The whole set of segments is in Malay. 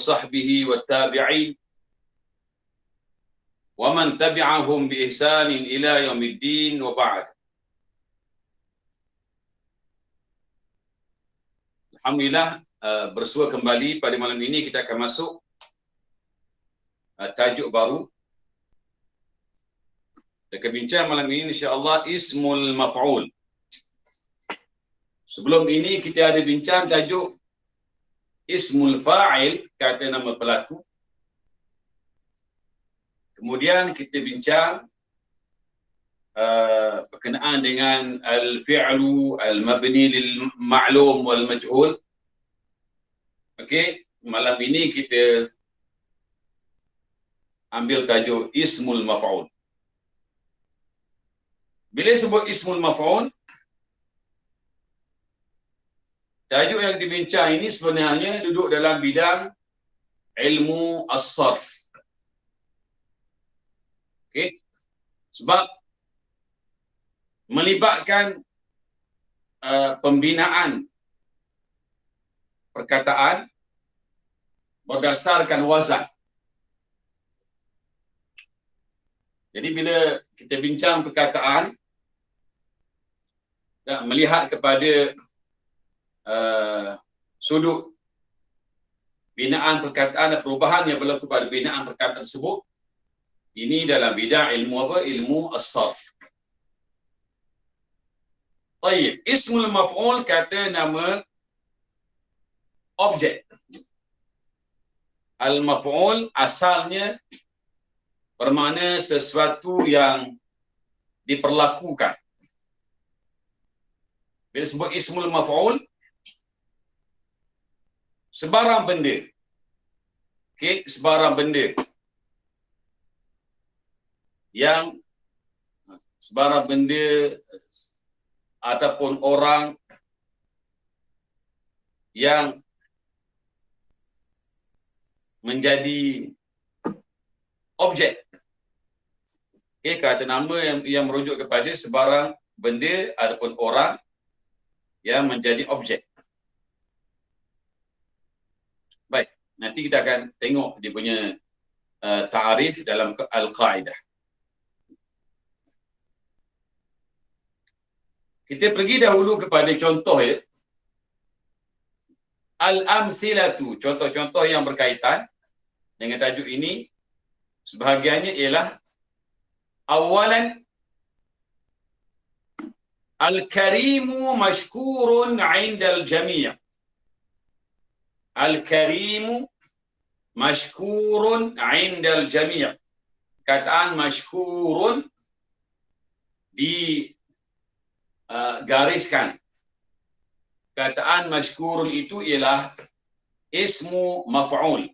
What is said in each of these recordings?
وصحبه والتابعين ومن تبعهم بإحسان إلى يوم الدين وبعد. Alhamdulillah, bersua kembali pada malam ini kita akan masuk tajuk baru. Kita akan bincang malam ini insya-Allah Ismul Maf'ul. Sebelum ini kita ada bincang tajuk Ismul Fa'il, kata nama pelaku. Kemudian kita bincang berkenaan dengan al-fi'lu al-mabni lil-ma'lum wal-majhul. Okey, malam ini kita ambil tajuk Ismul Maf'ul. Bila sebut Ismul Maf'ul, tajuk yang dibincang ini sebenarnya duduk dalam bidang ilmu as-sarf. Okey. Sebab melibatkan pembinaan perkataan berdasarkan wazan. Jadi bila kita bincang perkataan, melihat kepada sudut binaan perkataan dan perubahan yang berlaku pada binaan perkataan tersebut, ini dalam bidang ilmu apa? Ilmu as-sarf. Baik, Ismul Maf'ul kata nama objek. Al-Maf'ul asalnya bermakna sesuatu yang diperlakukan. Bila sebut Ismul Maf'ul, sebarang benda. Okey, sebarang benda yang sebarang benda ataupun orang yang menjadi objek. Okey, kata nama yang merujuk kepada sebarang benda ataupun orang yang menjadi objek. Baik, nanti kita akan tengok dia punya ta'arif dalam al-qaidah. Kita pergi dahulu kepada contoh ya. Al-amthilatu, contoh-contoh yang berkaitan dengan tajuk ini, sebahagiannya ialah awalan al-karimu mashkurun 'indal jami'. Al-karimu mashkurun 'indal jami'. Kataan mashkurun di gariskan. Kataan mashkurun itu ialah ismu maf'ul.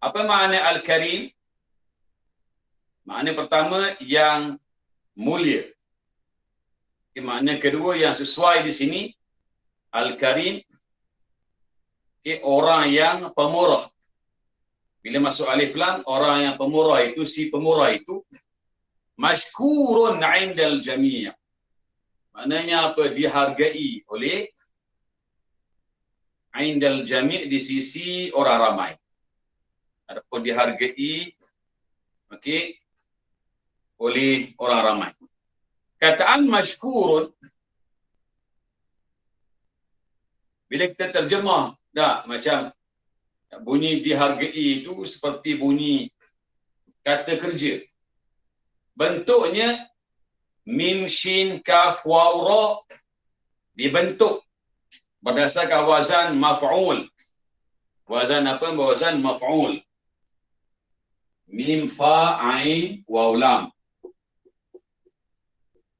Apa makna al-karim? Makna pertama yang mulia. Okay, makna kedua yang sesuai di sini, al-karim, okay, orang yang pemurah. Bila masuk alif lam, orang yang pemurah itu, si pemurah itu mashkurun 'indal jami'. Maknanya apa? Dihargai oleh 'indal jami', di sisi orang ramai. Ataupun dihargai okey oleh orang ramai. Kataan mashkurun bila kita terjemah dah macam bunyi dihargai itu seperti bunyi kata kerja. Bentuknya mim shin kaf waw ra dibentuk berdasarkan wazan maf'ul. Wazan apa? Wazan maf'ul. Mim fa ain waw lam.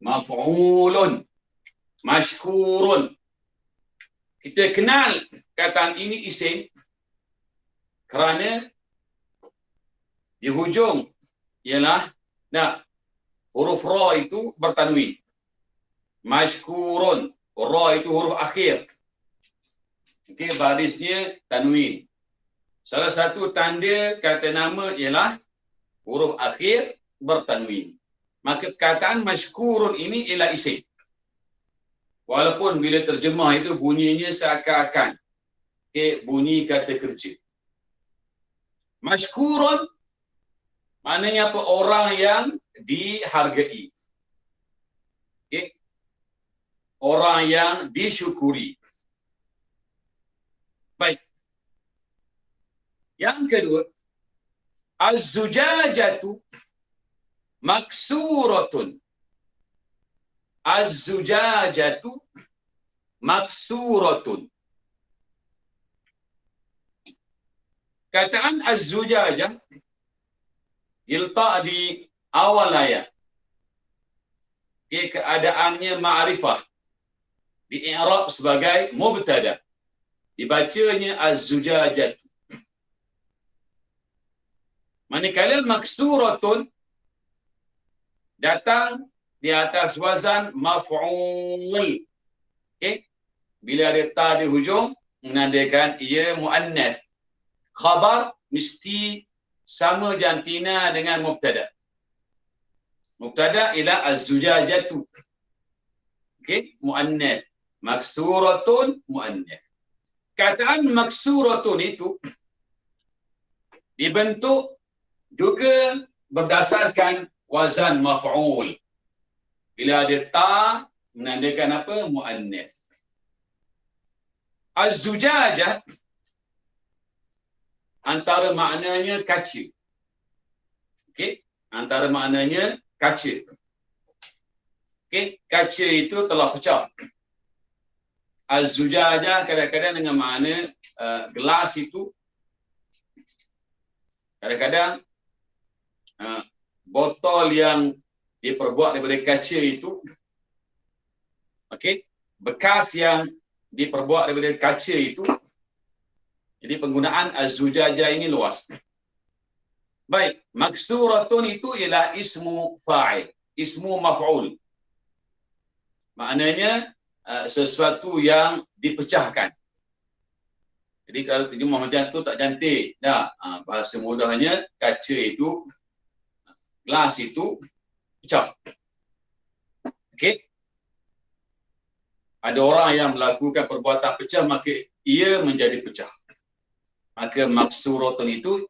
Maf'ulun, mashkurun. Kita kenal kataan ini isim kerana di hujung ialah huruf ra itu bertanwin. Mashkurun, ra itu huruf akhir. Okey, barisnya tanwin. Salah satu tanda kata nama ialah huruf akhir bertanwin. Maka perkataan mashkurun ini ialah isim. Walaupun bila terjemah itu bunyinya seakan-akan Okey, bunyi kata kerja. Mashkurun maknanya apa? Orang yang dihargai. Okey. Orang yang disyukuri. Baik. Yang kedua, az-zujajatu maksuratun. Az-zujajatu maksuratun. Kataan az-zujajah diletak di awal ayat. Keadaannya ma'rifah. Di i'rab sebagai mubtada. Dibacanya az-zujajah. Manakala maksuratun datang di atas wazan maf'ul. Okey. Bila ada ta di hujung menandakan ia muannas. Khabar mesti sama jantina dengan mubtada. Mubtada ila az-zujajatu. Okey, muannas. Maksuratun muannas. Kataan maksuratun itu dibentuk juga berdasarkan wazan maf'ul. Bila ada ta menandakan apa? Muannas. Az-zujajah antara maknanya kaca. Okey, antara maknanya kaca. Okey, kaca itu telah pecah. Az-zujajah kadang-kadang dengan makna gelas itu, kadang-kadang botol yang diperbuat daripada kaca itu, okey, bekas yang diperbuat daripada kaca itu. Jadi penggunaan az-zujajah ini luas. Baik, maksuratun itu ialah ismu fa'il, ismu maf'ul. Maknanya sesuatu yang dipecahkan. Jadi kalau terjemah macam tu tak cantik. Dah, bahasa mudahnya kaca itu, gelas itu pecah. Okey. Ada orang yang melakukan perbuatan pecah maka ia menjadi pecah. Maka maksuratun itu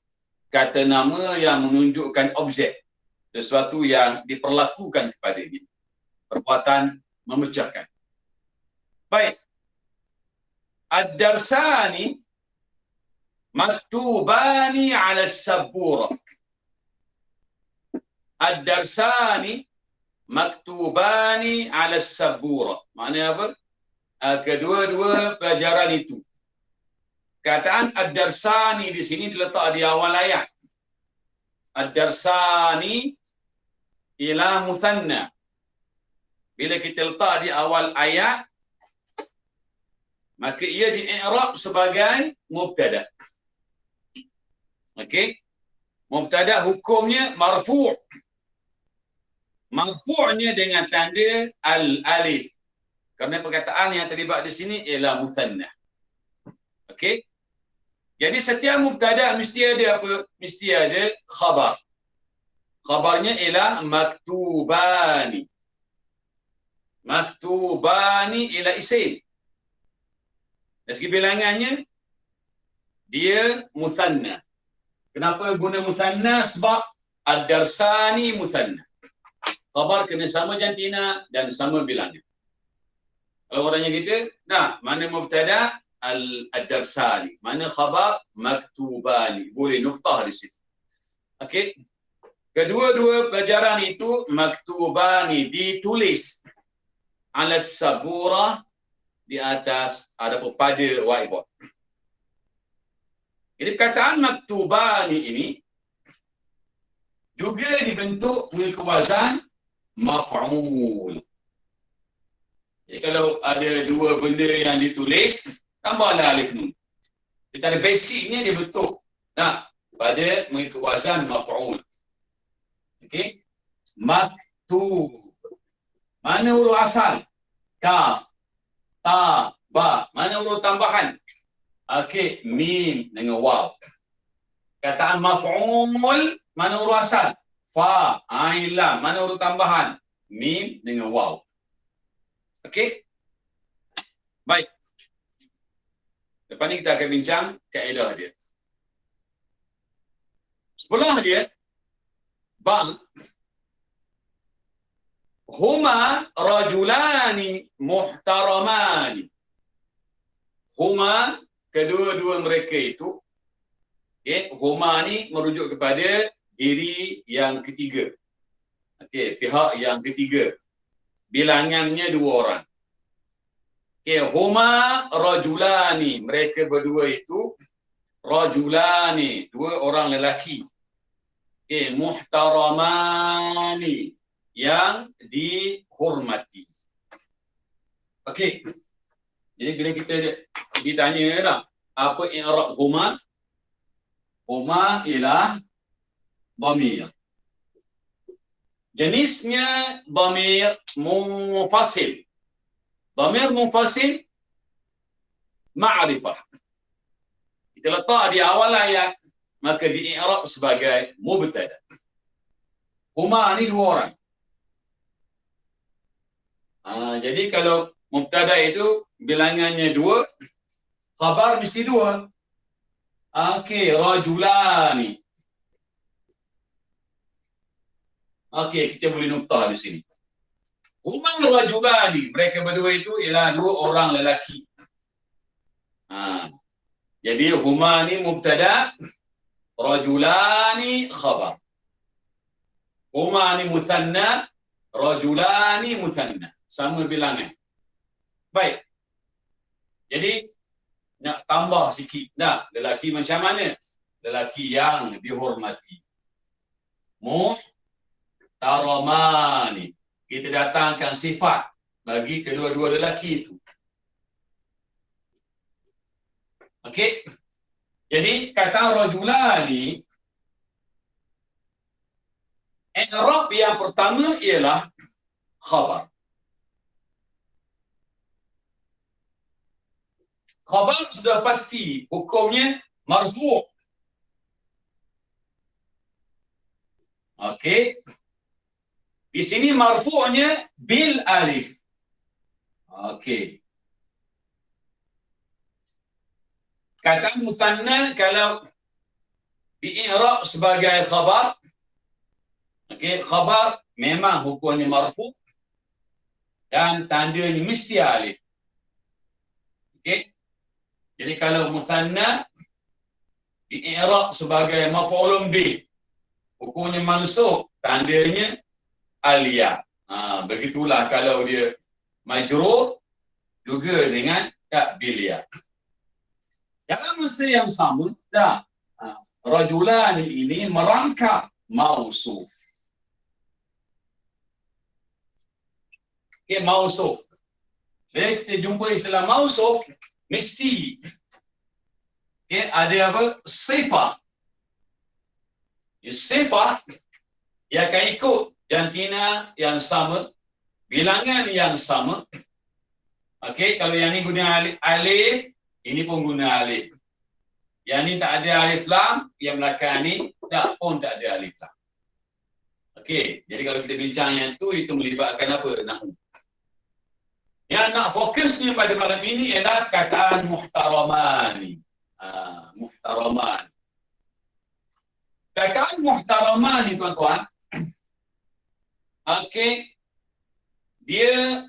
kata nama yang menunjukkan objek, sesuatu yang diperlakukan kepadanya. Perbuatan memecahkan. Baik. Ad-darsani maktubani 'ala as-sabura. Ad-darsani maktubani 'ala as-sabura. Maknanya apa? Kedua-dua pelajaran itu. Kataan ad-darsani di sini diletak di awal ayat. Ad-darsani ialah muthanna. Bila kita letak di awal ayat, maka ia di-i'rab sebagai mubtada. Okey? Mubtada hukumnya marfu'. Marfu'nya dengan tanda al-alif. Kerana perkataan yang terlibat di sini ialah muthanna. Okey? Jadi setiap mubtada mesti ada apa? Mesti ada khabar. Khabarnya ialah maktubani. Maktubani ialah isim. Dari segi bilangannya dia muthanna. Kenapa guna muthanna? Sebab ad-darsani muthanna. Khabar kena sama jantina dan sama bilangan. Kalau orangnya kita, nah, mana mubtada? Ad-darsani. Mana khabar? Maktubani. Boleh nuktah di situ. Okey. Kedua-dua pelajaran itu maktubani ditulis ala sabura di atas ada pada whiteboard. Jadi perkataan maktubani ini juga dibentuk mengikut wazan maf'ul. Jadi kalau ada dua benda yang ditulis, tambahlah alif nun. Secara basicnya dia bentuk pada mengikut wazan maf'ul. Okey. Maktub. Mana huruf asal? Kaf, ta, ba. Mana huruf tambahan? Okey, mim dengan waw. Kataan maf'ul, mana huruf asal? Fa, ain, lam. Mana huruf tambahan? Mim dengan waw. Okey. Baik. Lepas ni kita akan bincang kaedah dia. Sebelah dia, bang, huma rajulani muhtaramani. Huma, kedua-dua mereka itu, huma ni merujuk kepada diri yang ketiga. Pihak yang ketiga. Bilangannya 2 orang. Huma rajulani, mereka berdua itu rajulani, 2 orang lelaki. Muhtaramani, yang dihormati. Okey. Jadi bila kita ditanya dah, apa i'rab huma? Huma ialah dhamir. Jenisnya dhamir munfasil. Dhamir munfasil ma'rifah. Kita letak di awal ayat, maka di-i'rab sebagai mubtada. Huma ni 2 orang. Jadi kalau mubtada itu bilangannya 2, khabar mesti 2. Okey, rajulani. Okey, kita boleh nuktah di sini. Huma rajulani, mereka berdua itu ialah 2 orang lelaki. Jadi huma ni mubtada, rajulani khabar. Huma ni muthanna, rajulani muthanna. Sama bilangan. Baik. Jadi nak tambah sikit. Nah, lelaki macam mana? Lelaki yang dihormati. Muhtaramani. Kita datangkan sifat bagi kedua-dua lelaki itu. Okey. Jadi kata rajulani, i'rab yang pertama ialah khabar. Khabar sudah pasti hukumnya marfu'. Okey. Di sini marfu'nya bil alif. Okey. Kata musanna kalau di-i'rab sebagai khabar, okey, khabar memang hukumnya marfu' dan tandanya mesti alif. Okey. Jadi kalau musanna di-i'rab sebagai maf'ulun bih, hukumnya mansub, tandanya aliyah. Begitulah kalau dia majrur juga dengan biliyah. Dalam masa yang sama, rajulan ini merangkap mausuf. Okey, mausuf. Bila kita jumpa istilah mausuf, mesti ada apa? Sifah. Sifah ia akan ikut jantina yang sama, bilangan yang sama. Okey, kalau yang ni guna alif, ini pun guna alif. Yang ni tak ada alif lam, yang belakang ni tak ada alif lam. Okey, jadi kalau kita bincang yang tu, itu melibatkan apa? Nahwu. Yang nak fokusnya pada malam ini ialah kataan muhtaramani. Muhtaraman. Kataan muhtaraman ni tuan-tuan, okey, dia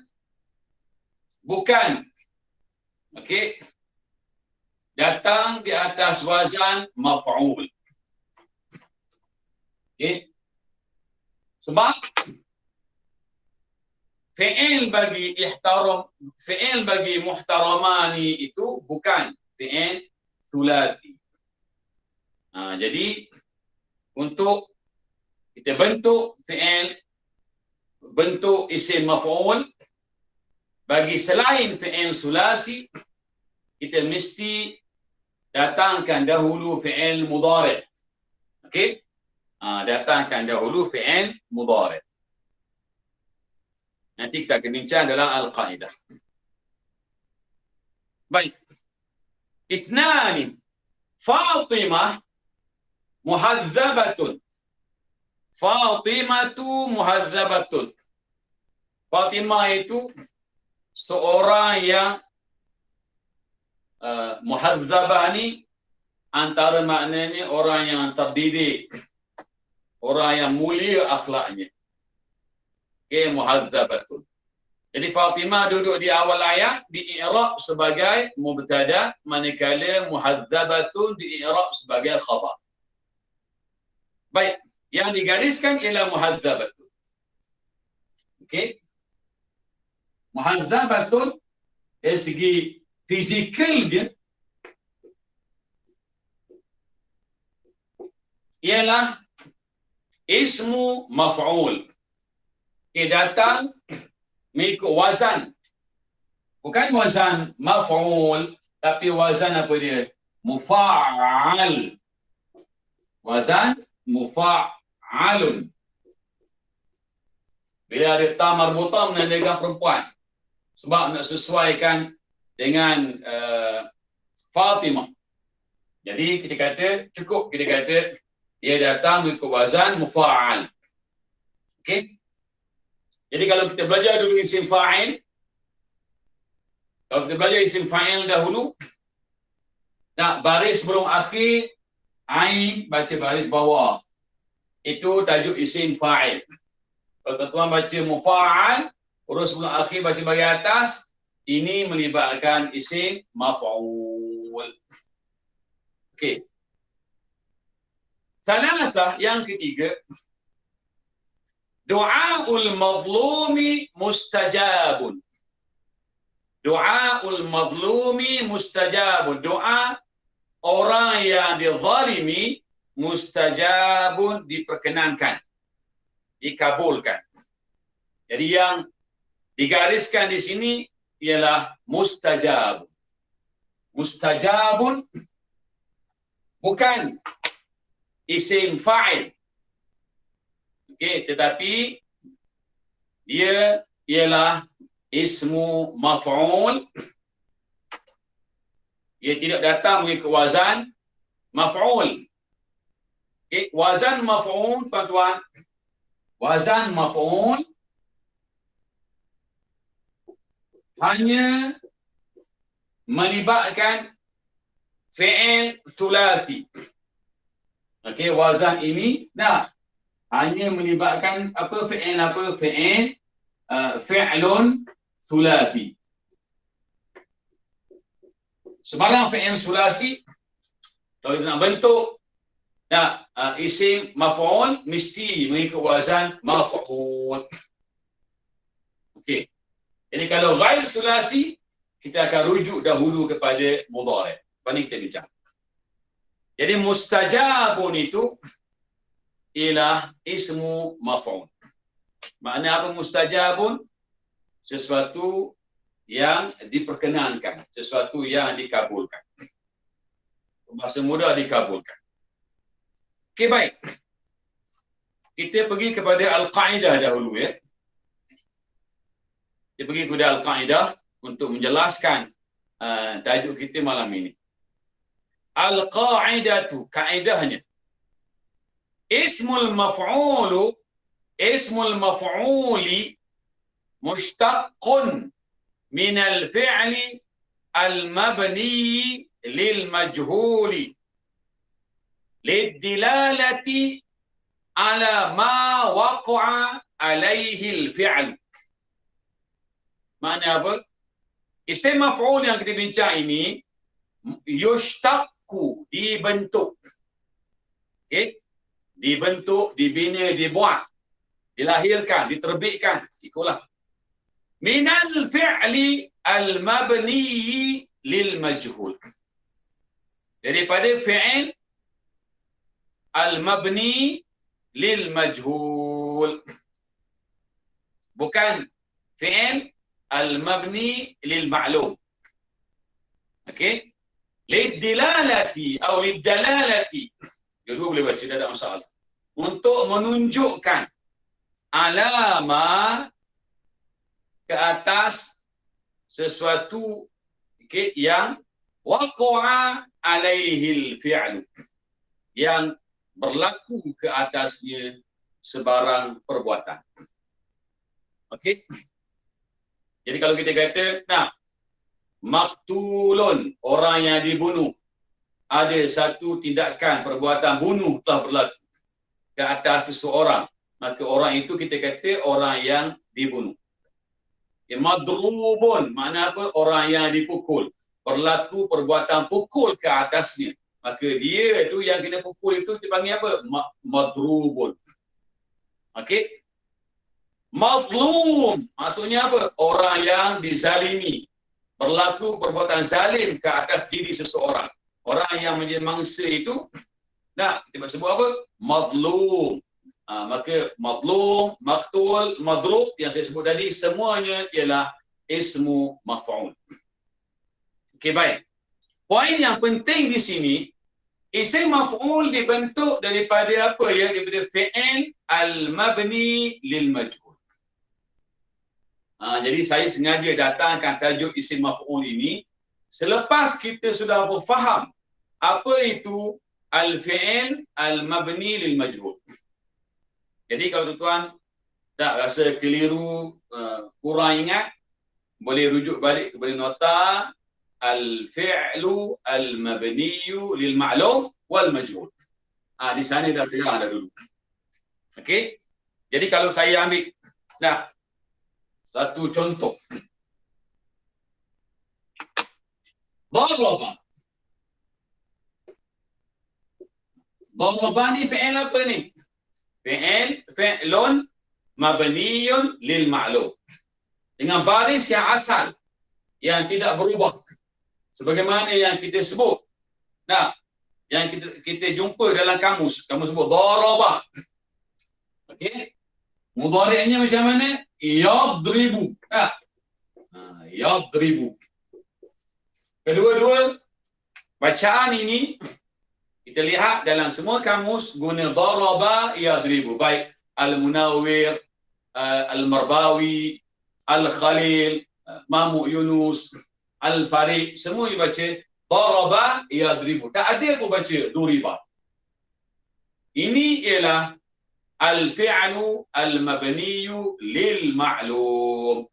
bukan, okey, datang di atas wazan maf'ul. Okey. Sebab fi'il bagi muhtaramani itu bukan fi'il sulasi. Jadi untuk kita bentuk fi'il, bentuk isim maf'ul bagi selain fi'il sulasi, kita mesti datangkan dahulu fi'il mudhari'. Okey? Datangkan dahulu fi'il mudhari'. Nanti kita akan bincang dalam al-qaidah. Baik. Ithnani. Fatimah muhadzabatun. Fatimatu muhadzabatun. Fatimah itu seorang yang muhadzabah ni antara maknanya orang yang terdidik, orang yang mulia akhlaknya. Okey, muhadzabatun. Jadi Fatimah duduk di awal ayat di i'rab sebagai mubtada, manakala muhadzabatun di i'rab sebagai khabar. Baik, yang digariskan ialah muhadzabatun. Okey. Muhadzabatun dari segi fizikal dia ialah ismu maf'ul. Dia datang mengikut wazan. Bukan wazan maf'ul, tapi wazan apa dia? Mufa'al. Wazan mufa'alun. Bila ada ta marbutah menandakan perempuan. Sebab nak sesuaikan dengan Fatimah. Jadi kita kata, cukup kita kata dia datang mengikut wazan mufa'al. Okey? Jadi kalau kita belajar dulu isim fa'il, kalau kita belajar isim fa'il dahulu, nak baris sebelum akhir, ain baca baris bawah. Itu tajuk isim fa'il. Kalau tuan baca mufa'al, urus sebelum akhir baca bahagian atas, ini melibatkan isim maf'ul. Okey. Salasah yang ketiga, du'aul mazlumi mustajabun. Du'aul mazlumi mustajabun. Doa orang yang dizalimi mustajabun, diperkenankan, dikabulkan. Jadi yang digariskan di sini ialah mustajabun. Mustajabun bukan isim fa'il. Okey, tetapi dia ialah ismu maf'ul. Dia tidak datang mengikut wazan maf'ul. Okey, wazan maf'ul tuan-tuan. Wazan maf'ul hanya melibatkan fi'il thulathi. Okey, wazan ini hanya melibatkan apa fi'il fi'lun thulathi. Sebarang fi'il thulathi kalau nak bentuk isim maf'ul mesti mengikut wazan maf'ul. Okey. Jadi kalau ghair thulathi kita akan rujuk dahulu kepada mudhari'. Ini kita bincang. Jadi mustajabun itu ialah ismu maf'ul. Makna apa mustajabun? Sesuatu yang diperkenankan, sesuatu yang dikabulkan. Bahasa mudah, dikabulkan. Okey, baik. Kita pergi kepada al-qaidah dahulu ya. Kita pergi kepada al-qaidah untuk menjelaskan tajuk kita malam ini. Al-qaidatu, kaidahnya. Ismul maf'uli mushtaqqun min al-fi'li al-mabni lil-majhuli lid-dilalati ala ma waqa'a alaihi al-fi'l. Makna apa? Isim maf'ul yang kita bincang ini yushtaqu, dibentuk. Okey? Dibentuk, dibina, dibuat, dilahirkan, diterbitkan. Ikutlah. Minal fi'li al-mabni lil majhul. Daripada fi'il al-mabni lil majhul. Bukan fi'il al-mabni lil ma'lum. Okey? Lid-dilalati atau lid-dalalati. Dua boleh baca, tidak ada masalah. Untuk menunjukkan alama ke atas sesuatu yang waqa'a alaihil fi'lu, yang berlaku ke atasnya sebarang perbuatan. Okey? Jadi kalau kita kata, Maktulun, orang yang dibunuh. Ada satu tindakan perbuatan bunuh telah berlaku ke atas seseorang. Maka orang itu kita kata orang yang dibunuh. Madrubun, makna apa? Orang yang dipukul. Berlaku perbuatan pukul ke atasnya. Maka dia itu yang kena pukul itu dipanggil apa? Madrubun. Okey. Mazlum, maksudnya apa? Orang yang dizalimi. Berlaku perbuatan zalim ke atas diri seseorang. Orang yang menjadi mangsa itu, kita sebut apa? Mazlum. Maka mazlum, maktul, madrub yang saya sebut tadi, semuanya ialah ismu maf'ul. Okey, baik. Poin yang penting di sini, isim maf'ul dibentuk daripada apa ya? Daripada fi'il al-mabni lil majhul. Jadi saya sengaja datangkan tajuk isim maf'ul ini selepas kita sudah berfaham apa itu al-fi'il al-mabni lil majhul. Jadi kalau tuan-tuan tak rasa keliru, kurang ingat, boleh rujuk balik kepada nota al-fi'lu al-mabniyu lil ma'lum wal majhul. Di sana dah terang dah dulu. Okey. Jadi kalau saya ambil satu contoh. Daraba. Daraba ni fi'il apa ni? Fi'lun mabniyun lil ma'lum. Dengan baris yang asal, yang tidak berubah. Sebagaimana yang kita sebut. Yang kita jumpa dalam kamus. Kamus sebut daraba. Okey. Mudhari'nya macam mana? Yadribu. Yadribu. Kedua-dua bacaan ini kita lihat dalam semua kamus guna daraba yadribu. Baik Al-Munawwir, Al-Marbawi, Al-Khalil, Mamu Yunus, Al-Fariq, semua dibaca daraba yadribu. Tak ada pun baca duriba. Ini ialah al-fi'lu al-mabniyu lil ma'lum.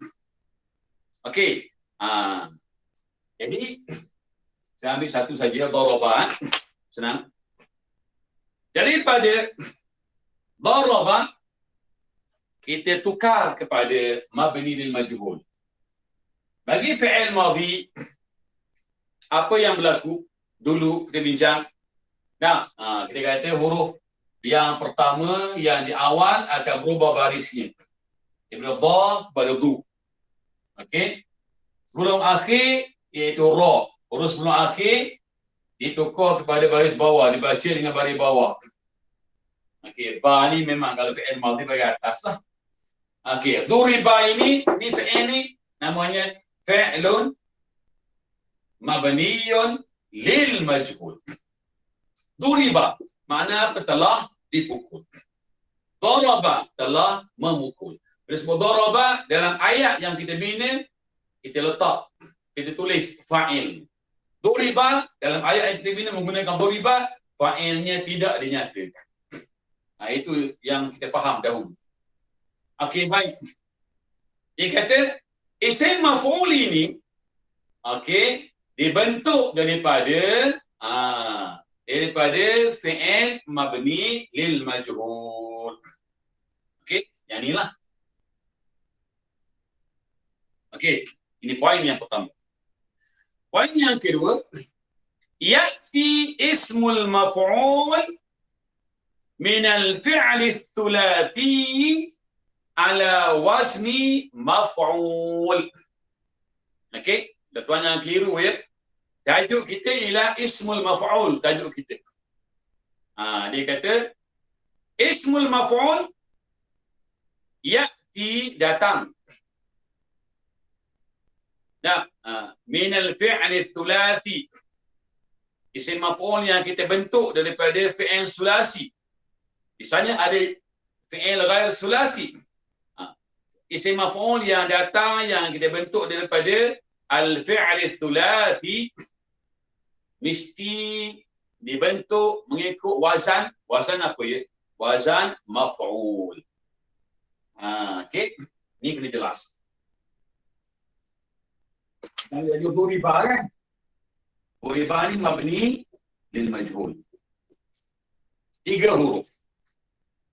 Okey. Jadi saya ambil satu saja daraba. Senang. Daripada daraba kita tukar kepada mabni lil majhul. Bagi fi'il madhi apa yang berlaku dulu kita bincang. Kita kata huruf yang pertama yang di awal akan berubah barisnya. Daripada dha kepada du. Okey. Sebelum akhir iaitu ra. Huruf sebelum akhir ditukar kepada baris bawah, dibaca dengan baris bawah. Okey, ba ni memang kalau fi'il madhi bagi atas lah. Okey, duriba ini fi'il ni namanya fi'lun mabniyun lil majhul. Duriba makna telah dipukul. Daraba telah memukul. Bila sebut daraba dalam ayat yang kita bina, kita letak, kita tulis fa'il. Duriba dalam ayat yang kita bina menggunakan duriba, fa'ilnya tidak dinyatakan. Itu yang kita faham dahulu. Okey, baik. Dia kata isim maf'ul ini dibentuk daripada fi'il mabni lil majhul. Okey, yang inilah. Okey, ini poin yang pertama. Poin yang kedua, ya'ti ismul maf'ul min al-fi'l ats-tsulathi ala wazni maf'ul. Okey, tuan yang keliru ya. Tajuk kita ialah ismul maf'ul, tajuk kita. Dia kata ismul maf'ul ya'ti datang. Min al-fi'l ats-tsulathi. Isim maf'ul yang kita bentuk daripada fi'il sulasi. Misalnya ada fi'il ghair sulasi. Isim maf'ul yang datang yang kita bentuk daripada al-fi'l ats-tsulathi mesti dibentuk mengikut wazan. Wazan apa ya? Wazan maf'ul. Okey. Ni kena jelas. Kalau jadi huribah kan? Huribah ni mabni lil majhul. 3 huruf.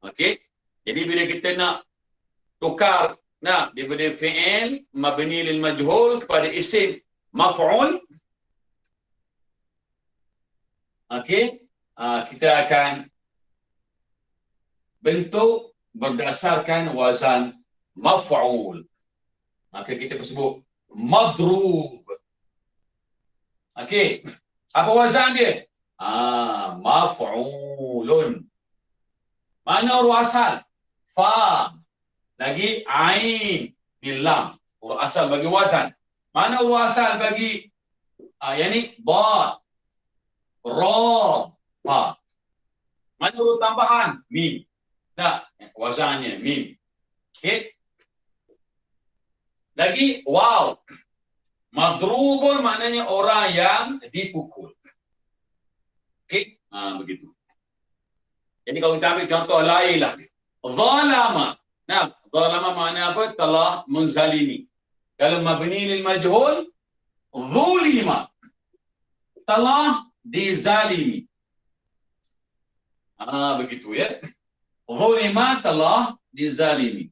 Okey. Jadi bila kita nak tukar daripada fi'il mabni lil majhul kepada isim maf'ul, okey, kita akan bentuk berdasarkan wazan maf'ul. Maka kita sebut madrub. Okey. Apa wazan dia? Maf'ulun. Mana huruf asal? Fa. Lagi ain, ni lam. Huruf asal bagi wazan. Mana huruf asal bagi yang ni? Ba, ra, ha. Mana huruf tambahan? Mim. Tak, wazannya mim. Okey. Lagi waw. Madrubun maknanya orang yang dipukul. Okey, begitu. Jadi kalau kita ambil contoh lain lah. Zalama. Zalama makna apa? Telah menzalimi. Kalau mabni lil majhul, zulima. Telah dizalimi. Begitu ya. Zulima telah dizalimi.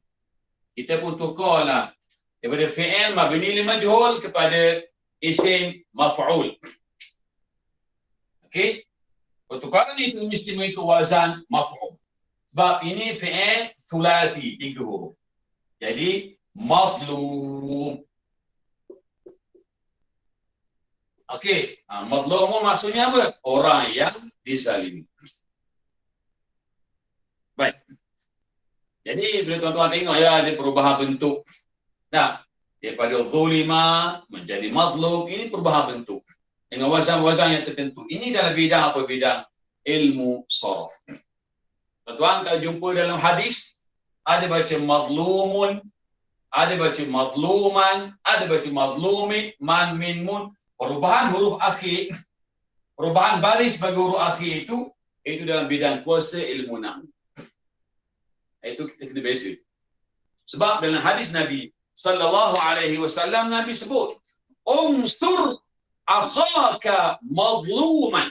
Kita pun tukarlah daripada fi'il mabni lil majhul kepada isim maf'ul. Okey. Pertukaran itu mesti mengikut wazan maf'ul. Sebab ini fi'il thulathi, 3 huruf. Jadi mazlum. Okey, mazlum maksudnya apa? Orang yang dizalimi. Baik. Jadi bila tuan-tuan tengok ya ada perubahan bentuk. Daripada zulima menjadi mazlum, ini perubahan bentuk dengan wazan-wazan yang tertentu. Ini dalam bidang apa? Bidang ilmu saraf. Tuan-tuan kalau jumpa dalam hadis, ada baca mazlumun, ada baca mazluman, ada baca mazlumin, man, min, mun. Perubahan huruf akhir, perubahan baris bagi huruf akhir itu dalam bidang kuasa ilmu nahwu. Itu kita kena beza. Sebab dalam hadis Nabi sallallahu alaihi wasallam, Nabi sebut, "Unsur akhaka mazluman."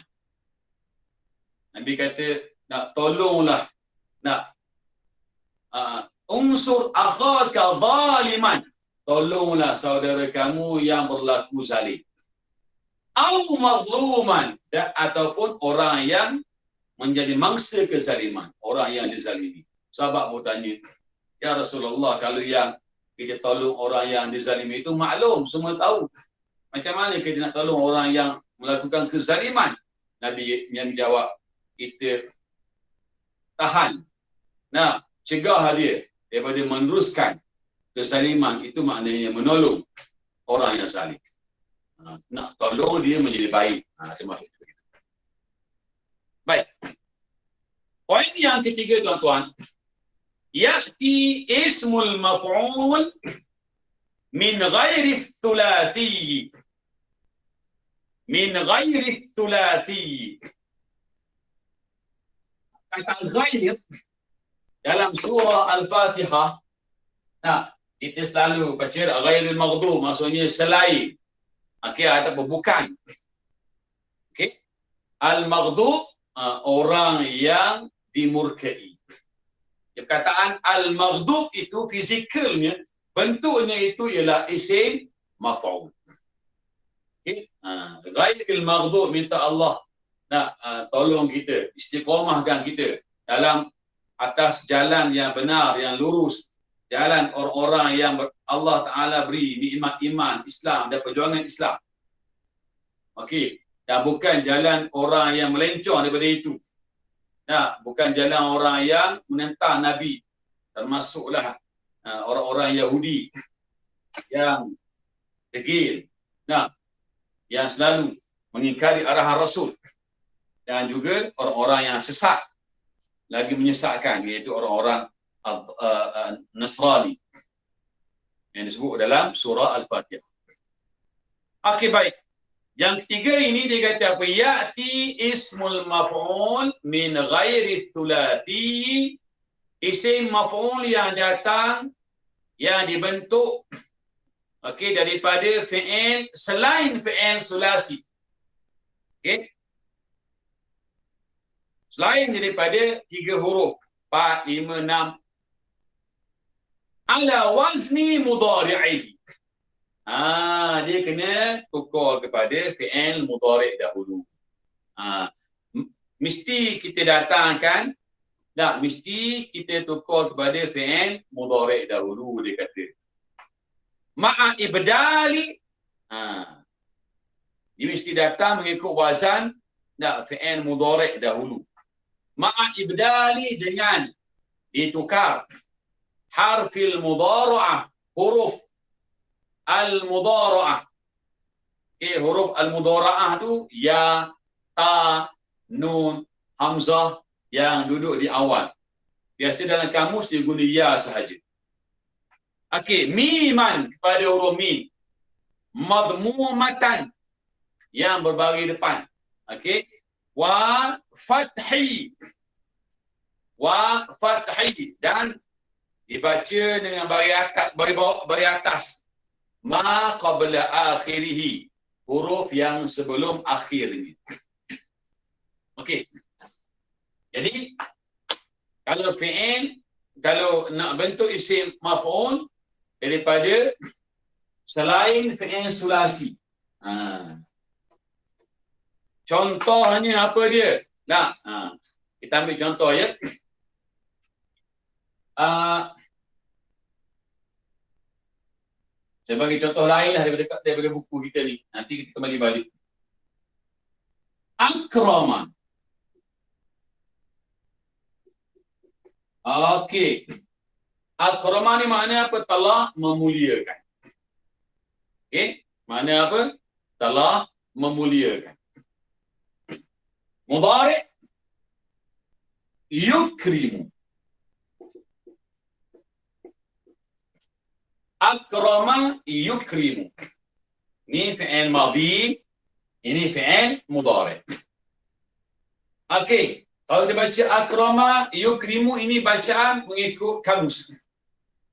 Nabi kata, nak tolonglah, unsur akhaka zaliman. Tolonglah saudara kamu yang berlaku zalim. Au mazluman, ataupun orang yang menjadi mangsa kezaliman, orang yang dizalimi. Sahabat bertanya, "Ya Rasulullah, kalau yang kita tolong orang yang dizalimi itu maklum, semua tahu. Macam mana kita nak tolong orang yang melakukan kezaliman?" Nabi yang menjawab, kita tahan, cegah dia daripada meneruskan kezaliman. Itu maknanya menolong orang yang zalim. Nak tolong dia menjadi baik. Termasuk itu. Baik. Poin yang ketiga tuan-tuan, ya'ti ismul maf'ul min ghairi thulathi. Min ghairi thulathi. Kata ghair dalam surah Al-Fatihah, kita selalu baca ghairil maghdub, maksudnya selain. Okey, ataupun bukan. Okey. Al-maghdub, orang yang dimurkai. Perkataan al-maghdub itu fizikalnya, bentuknya itu ialah isim maf'ul. Okey. Ghairil maghdub, minta Allah tolong kita, istiqamahkan kita dalam atas jalan yang benar, yang lurus, jalan orang-orang yang Allah Ta'ala beri nikmat iman, Islam dan perjuangan Islam. Okey. Dan bukan jalan orang yang melencong daripada itu. Bukan jalan orang yang menentang Nabi. Termasuklah orang-orang Yahudi yang degil, yang selalu mengingkari arahan Rasul. Dan juga orang-orang yang sesat, lagi menyesatkan, iaitu orang-orang Nasrani yang disebut dalam surah Al-Fatihah. Okey, baik. Yang ketiga ini dia kata apa? Ya'ti ismul maf'ul min ghairi thulathi. Isim maf'ul yang datang, yang dibentuk Okey, daripada fi'il selain fi'il sulasi. Okey. Selain daripada 3 huruf 4, 5, 6 ala wazni mudhari'ihi. Dia kena tukar kepada fi'il mudhari' dahulu. Mesti kita datangkan, mesti kita tukar kepada fi'il mudhari' dahulu, dia kata. Ma'a ibdali, dia mesti datang mengikut wazan fi'il mudhari' dahulu. Ma'a ibdali, dengan ditukar harfil mudhara'ah, huruf al-mudhara'ah. Okay, huruf al-mudhara'ah tu ya, ta, nun, hamzah yang duduk di awal. Biasa dalam kamus dia guna ya sahaja. Okey, miman kepada huruf mim. Madmumatan yang berbaris depan. Okey. Wa fathi. Wa fathi, dan dibaca dengan baris atas. Ma qabla akhirih, huruf yang sebelum akhirnya. Okey. Jadi kalau fi'il, kalau nak bentuk isim maf'ul daripada selain fi'il sulasi. Contohnya apa dia? Kita ambil contoh ya. Saya bagi contoh lain lah daripada buku kita ni. Nanti kita kembali balik. Akrama. Okey. Akrama ni makna apa? Telah memuliakan. Okey. Makna apa? Telah memuliakan. Mudhari' yukrimu. Akrama yukrimu. Ini fi'il madhi, ini fi'il mudhari'. Okey, kalau dia baca akrama yukrimu, ini bacaan mengikut kamus.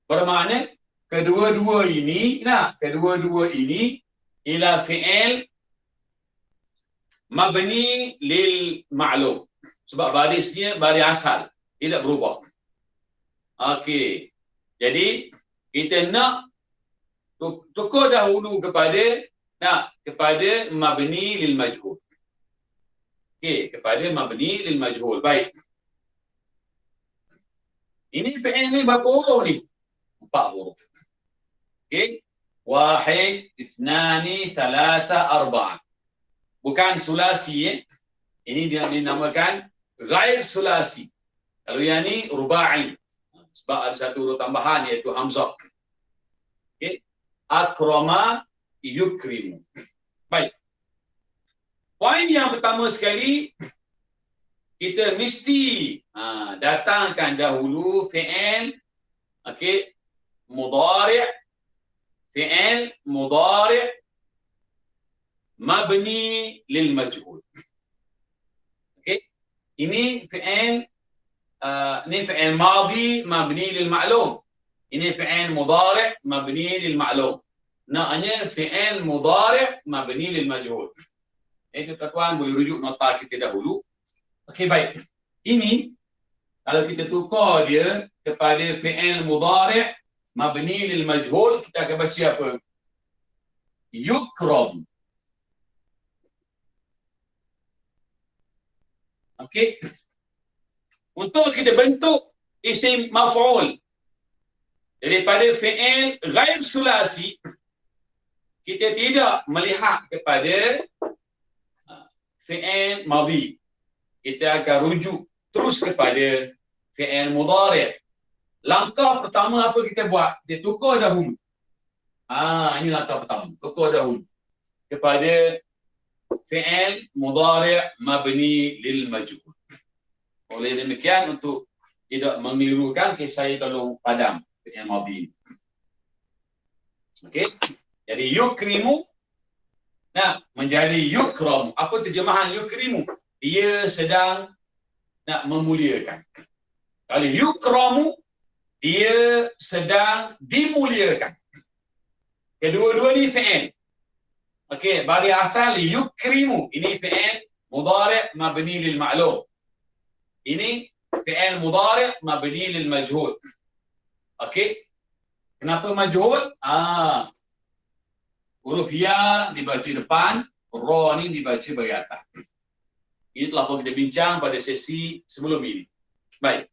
Bermakna kedua-dua ini ialah fi'il mabni lil ma'lum. Sebab barisnya baris asal, tidak berubah. Okey. Jadi kita nak tukar dahulu kepada mabni lil majhul. Okey, kepada mabni lil majhul. Baik. Ini fi'il ni berapa huruf ni? 4 huruf. Okey. 1, 2, 3, 4. Bukan sulasi ya. Ini dia dinamakan ghair sulasi. Kalau yang ni rubai. Sebab ada satu huruf tambahan iaitu hamzah. Okey. Akrama yukrimu. Baik. Poin yang pertama sekali, kita mesti datangkan dahulu fi'il mudhari', fi'il mudhari' mabni lil majhul. Okey. Ini fi'il madhi mabni lil ma'lum. Ini fi'il mudhari' mabni lil ma'lum. Naknya fi'il mudhari' mabni lil majhul. Itu tuan boleh rujuk nota kita dahulu. Okey, baik. Ini kalau kita tukar dia kepada fi'il mudhari' mabni lil majhul, kita akan baca apa? Yukram. Okey. Untuk kita bentuk isim maf'ul daripada fi'il ghair sulasi, kita tidak melihat kepada fi'il madhi. Kita akan rujuk terus kepada fi'il mudhari'. Langkah pertama apa kita buat? Kita tukar dahulu. Ini langkah pertama. Tukar dahulu kepada fi'il mudhari' mabni lil majhul. Oleh demikian, untuk tidak mengelirukan, saya tolong padam fi'il madhi. Okey. Jadi yukrimu menjadi yukram. Apa terjemahan yukrimu? Dia sedang nak memuliakan. Kalau yukramu, dia sedang dimuliakan. Kedua-dua ni fi'il. Okey, baris asal yukrimu. Ini fi'il mudhari' mabni lil ma'lum. Ini fi'il mudhari' mabni lil majhul. Okey. Kenapa majhul? Huruf ya dibaca depan, ra ni dibaca bahagian atas. Ini telah pun kita bincang pada sesi sebelum ini. Baik.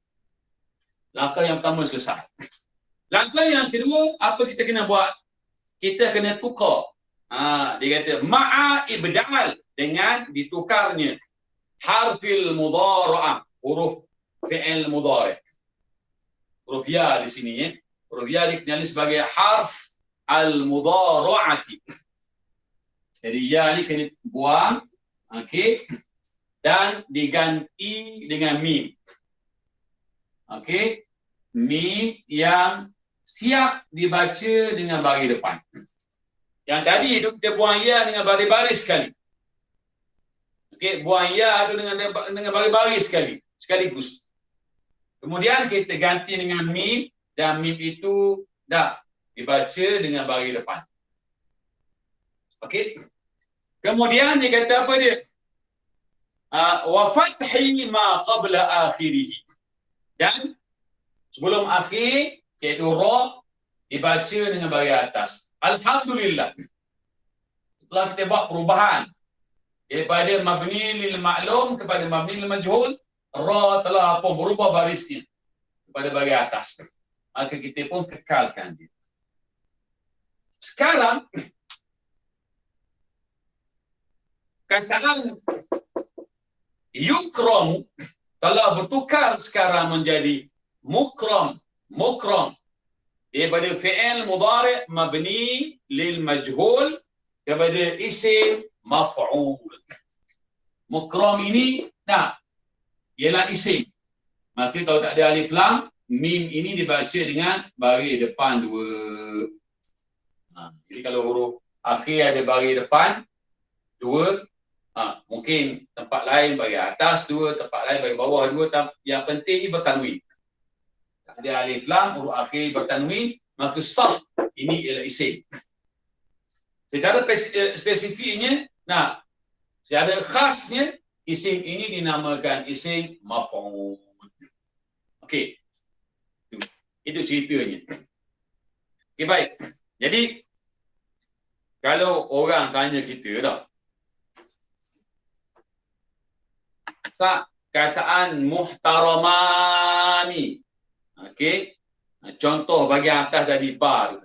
Langkah yang pertama selesai. Langkah yang kedua, apa kita kena buat? Kita kena tukar. Dia kata ma'a ibdal, dengan ditukarnya harfil mudhara'ah, huruf fi'il mudhari'. Huruf ya di sini ya. Huruf ya dikenali sebagai harf al-mudhara'ati. Jadi ya ni kena buang, okey, dan diganti dengan mim. Okey, mim yang siap dibaca dengan baris depan. Yang tadi itu kita buang ya dengan baris-baris sekali. Okey, buang ya itu dengan baris-baris sekaligus. Kemudian kita ganti dengan mim, dan mim itu dah dibaca dengan baris depan. Okey. Kemudian dia kata apa dia? Wa fathi ma qabla akhirih. Dan sebelum akhir, iaitu ra, dibaca dengan baris atas. Alhamdulillah. Setelah kita buat perubahan daripada mabni lil ma'lum kepada mabni lil majhul, ra telah berubah barisnya kepada baris atas. Maka kita pun kekalkan dia. Sekarang kataan yukram telah bertukar sekarang menjadi mukram. Daripada fi'il mudhari' mabni lil majhul kepada isim maf'ul. Mukram ini ialah isim. Maka kalau tak ada alif lam, mim ini dibaca dengan baris depan 2. Jadi kalau huruf akhir ada baris depan 2, mungkin tempat lain baris atas 2, tempat lain baris bawah 2. Yang penting ni bertanwin. Tak ada alif lam, huruf akhir bertanwin, maka sah ini ialah isim. Secara spesifiknya, secara khasnya, isim ini dinamakan isim maf'ul. Okey. Itu ceritanya. Okey, baik. Jadi kalau orang tanya kita kataan muhtaramani. Okey. Contoh bahagian atas tadi bar.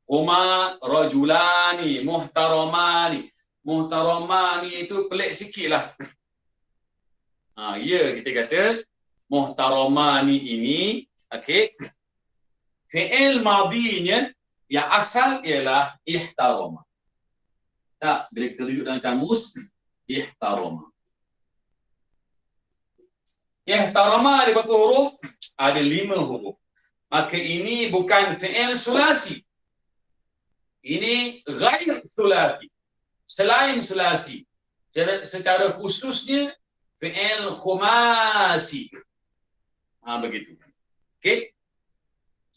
Huma rajulani muhtaramani. Muhtaramani itu pelik sikitlah. Ya, kita kata muhtaramani ini, okey, fi'il madinya yang asal ialah ihtarama. Bila kita rujuk dalam kamus, ihtarama. Ihtarama ada berapa huruf? Ada 5 huruf. Maka ini bukan fi'il sulasi. Ini ghair sulasi. Selain sulasi. Secara khususnya fi'il khumasi. Begitu. Okey.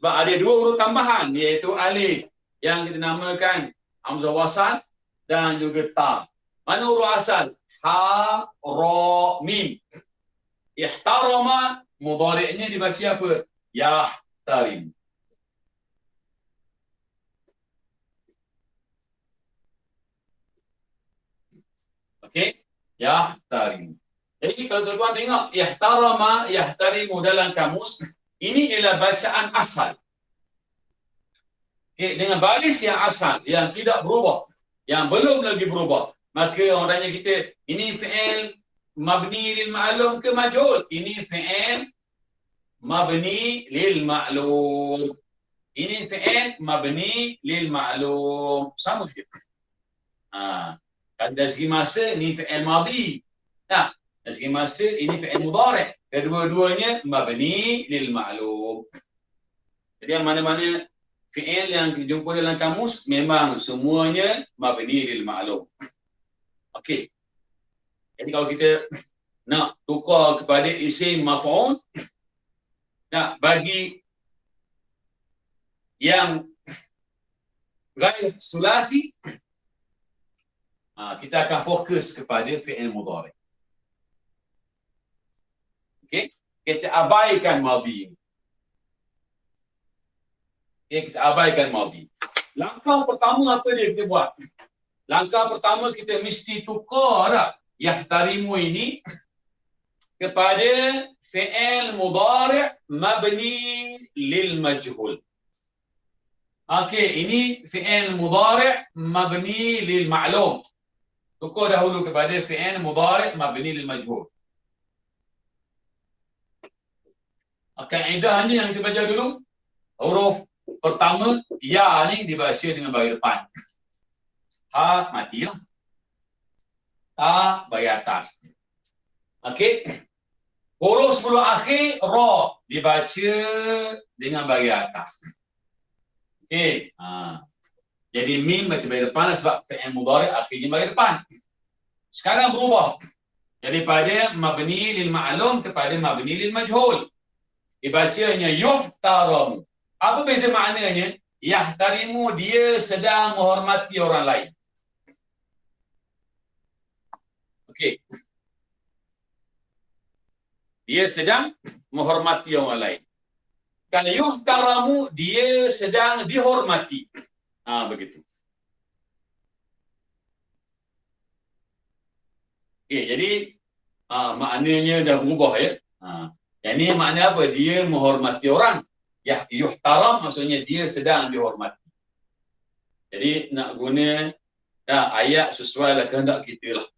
Sebab ada 2 huruf tambahan, iaitu alif yang kita namakan hamzah wasal dan juga ta. Mana huruf asal? Ha, ra, mim. Ihtarama mudhari'nya dibaca apa? Yahtarim. Okey, yahtarim. Jadi kalau tuan-tuan tengok ihtarama, yahtarimu dalam kamus, ini ialah bacaan asal. Okay, dengan baris yang asal, yang tidak berubah, yang belum lagi berubah. Maka orang tanya kita, ini fi'il mabni lil ma'lum ke majhul? Ini fi'il mabni lil ma'lum. Ini fi'il mabni lil ma'lum. Sama je. Dari segi masa, ini fi'il madi. Dari segi masa, ini fi'il mudhari'. Kedua-duanya mabni lil ma'lum. Jadi yang mana-mana fi'il yang jumpa dalam kamus memang semuanya mabni lil ma'lum. Okey. Jadi kalau kita nak tukar kepada isim maf'ul, bagi yang Ghair sulasi, kita akan fokus kepada fi'il mudhari'. Okey, kita abaikan madhi. Okey, kita abaikan madhi. Langkah pertama apa dia kita buat? Langkah pertama kita mesti tukar dah yahtarimu ini kepada fi'il mudhari' mabni lil majhul. Okey, ini fi'il mudhari' mabni lil ma'lum. Tukar dahulu kepada fi'il mudhari' mabni lil majhul. Kaedahnya yang kita baca dulu, huruf pertama ya ni dibaca dengan baris depan. Ha matilah. Ta baris atas. Okey. Huruf sebelum akhir ra dibaca dengan baris atas. Okey. Jadi mim baca baris depan sebab fi'il mudhari' akhirnya baris depan. Sekarang berubah daripada mabni lil ma'lum kepada mabni lil majhul. Dibacanya yuhtaramu. Apa beza maknanya? Yahtarimu, dia sedang menghormati orang lain. Okey. Dia sedang menghormati orang lain. Kalau yuhtaramu, dia sedang dihormati. Begitu. Okey, jadi maknanya dah berubah ya. Yang ni makna apa? Dia menghormati orang. Ya, yuhtaram maksudnya dia sedang dihormati. Jadi nak guna ayat sesuai lah kehendak kita lah.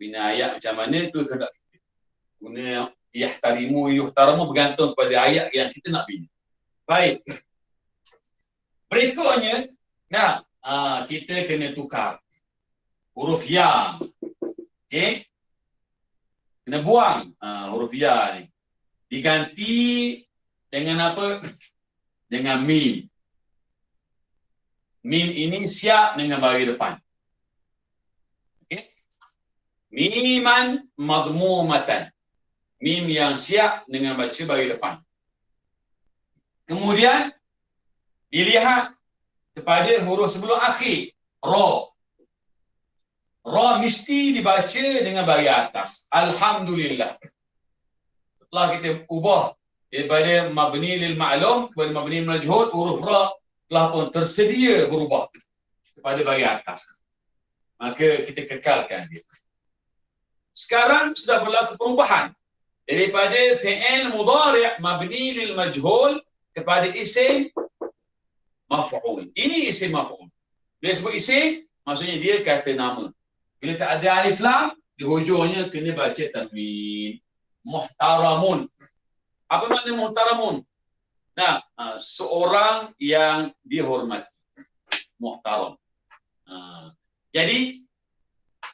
Bina ayat macam mana tu kehendak kita. Guna yahtarimu, yuhtaramu bergantung kepada ayat yang kita nak bina. Baik. Berikutnya, kita kena tukar huruf ya. Okey. Kena buang huruf ya ni. Diganti dengan apa? Dengan mim. Mim ini siap dengan baris depan. Okey. Miman madmumatan. Mim yang siap dengan baca baris depan. Kemudian dilihat kepada huruf sebelum akhir, ra. Ra mesti dibaca dengan baris atas. Alhamdulillah. Setelah kita ubah daripada mabni lil ma'lum kepada mabni lil majhul, huruf ra telah pun tersedia berubah kepada baris atas. Maka kita kekalkan dia. Sekarang sudah berlaku perubahan daripada fi'il mudhari' mabni lil majhul kepada isim maf'ul. Ini isim maf'ul. Bila sebut isim, maksudnya dia kata nama. Bila tak ada alif lam, di hujungnya kena baca tanwin. Muhtaramun. Apa makna muhtaramun? Seorang yang dihormati. Muhtaram. Jadi,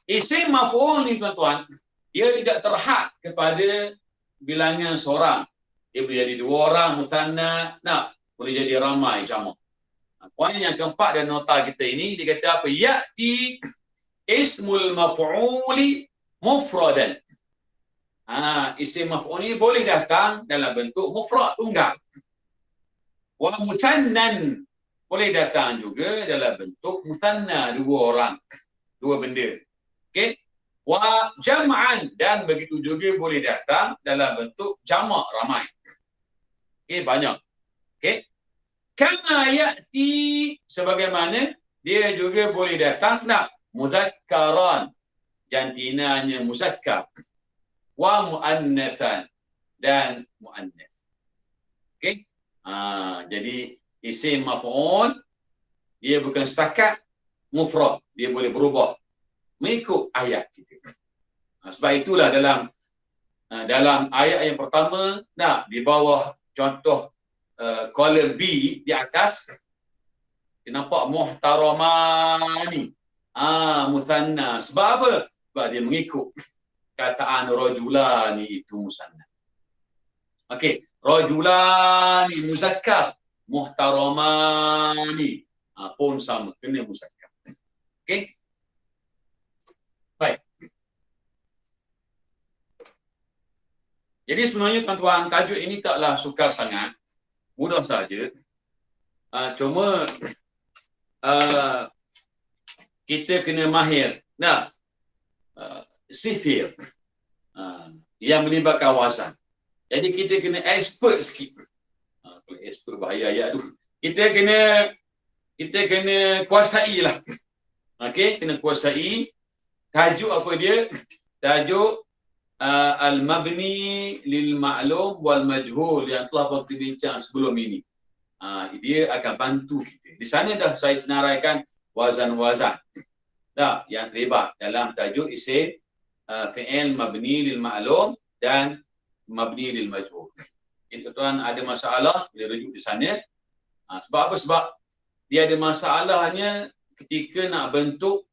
isim maf'ul ni tuan-tuan, dia tidak terhad kepada bilangan seorang. Dia boleh jadi 2 orang, muthanna, boleh jadi ramai, jamak. Poin yang keempat dan nota kita ini, dia kata apa? Ya'ti ismul maf'uli mufradan. Isim maf'ul ni boleh datang dalam bentuk mufrad, tunggal. Wa muthannan, boleh datang juga dalam bentuk muthanna, 2 orang, 2 benda. Okey. Wa jam'an, dan begitu juga boleh datang dalam bentuk jamak, ramai. Okey, banyak. Okey. Kama ya'ti, sebagaimana dia juga boleh datang muzakkaran, jantinanya muzakkar, wa muannatsan, dan muannas. Okey. Jadi isim maf'ul dia bukan setakat mufrad, dia boleh berubah mengikut ayat kita. Sebab itulah dalam ayat yang pertama, di bawah contoh kolom B di atas, kita nampak muhtaramani, muthanna. Sebab apa? Sebab dia mengikut kataan rajulani itu musanna. Okey, rajulani muzakkar, muhtaramani pun sama, kena muzakkar. Okey. Baik. Jadi sebenarnya tuan-tuan, tajuk ini taklah sukar sangat, mudah saja. Cuma kita kena mahir. Nah, sifir yang melibatkan wazan. Jadi kita kena expert sikit. Kalau expert bahaya ayat tu. Kita kena kuasai lah. Okey, kena kuasai. Tajuk apa dia? Tajuk al-mabni lil ma'lum wal majhul yang telah kita bincang sebelum ini. Dia akan bantu kita. Di sana dah saya senaraikan wazan-wazan. Dah yang terlibat dalam tajuk isim fi'il mabni lil ma'lum dan mabni lil majhul. Jadi tuan ada masalah bila rujuk di sana. Sebab apa? Sebab dia ada masalahnya ketika nak bentuk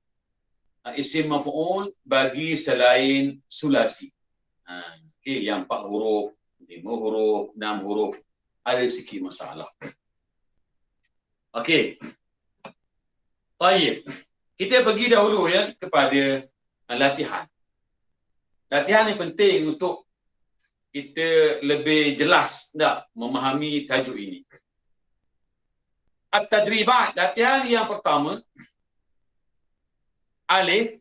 isim maf'ul bagi selain sulasi. Okey, yang 4 huruf, 5 huruf, 6 huruf ada sikit masalah. Okey. Baik. Kita pergi dahulu ya kepada latihan. Latihan ni penting untuk kita lebih jelas tak memahami tajuk ini. At-tadribat, latihan yang pertama. Alif,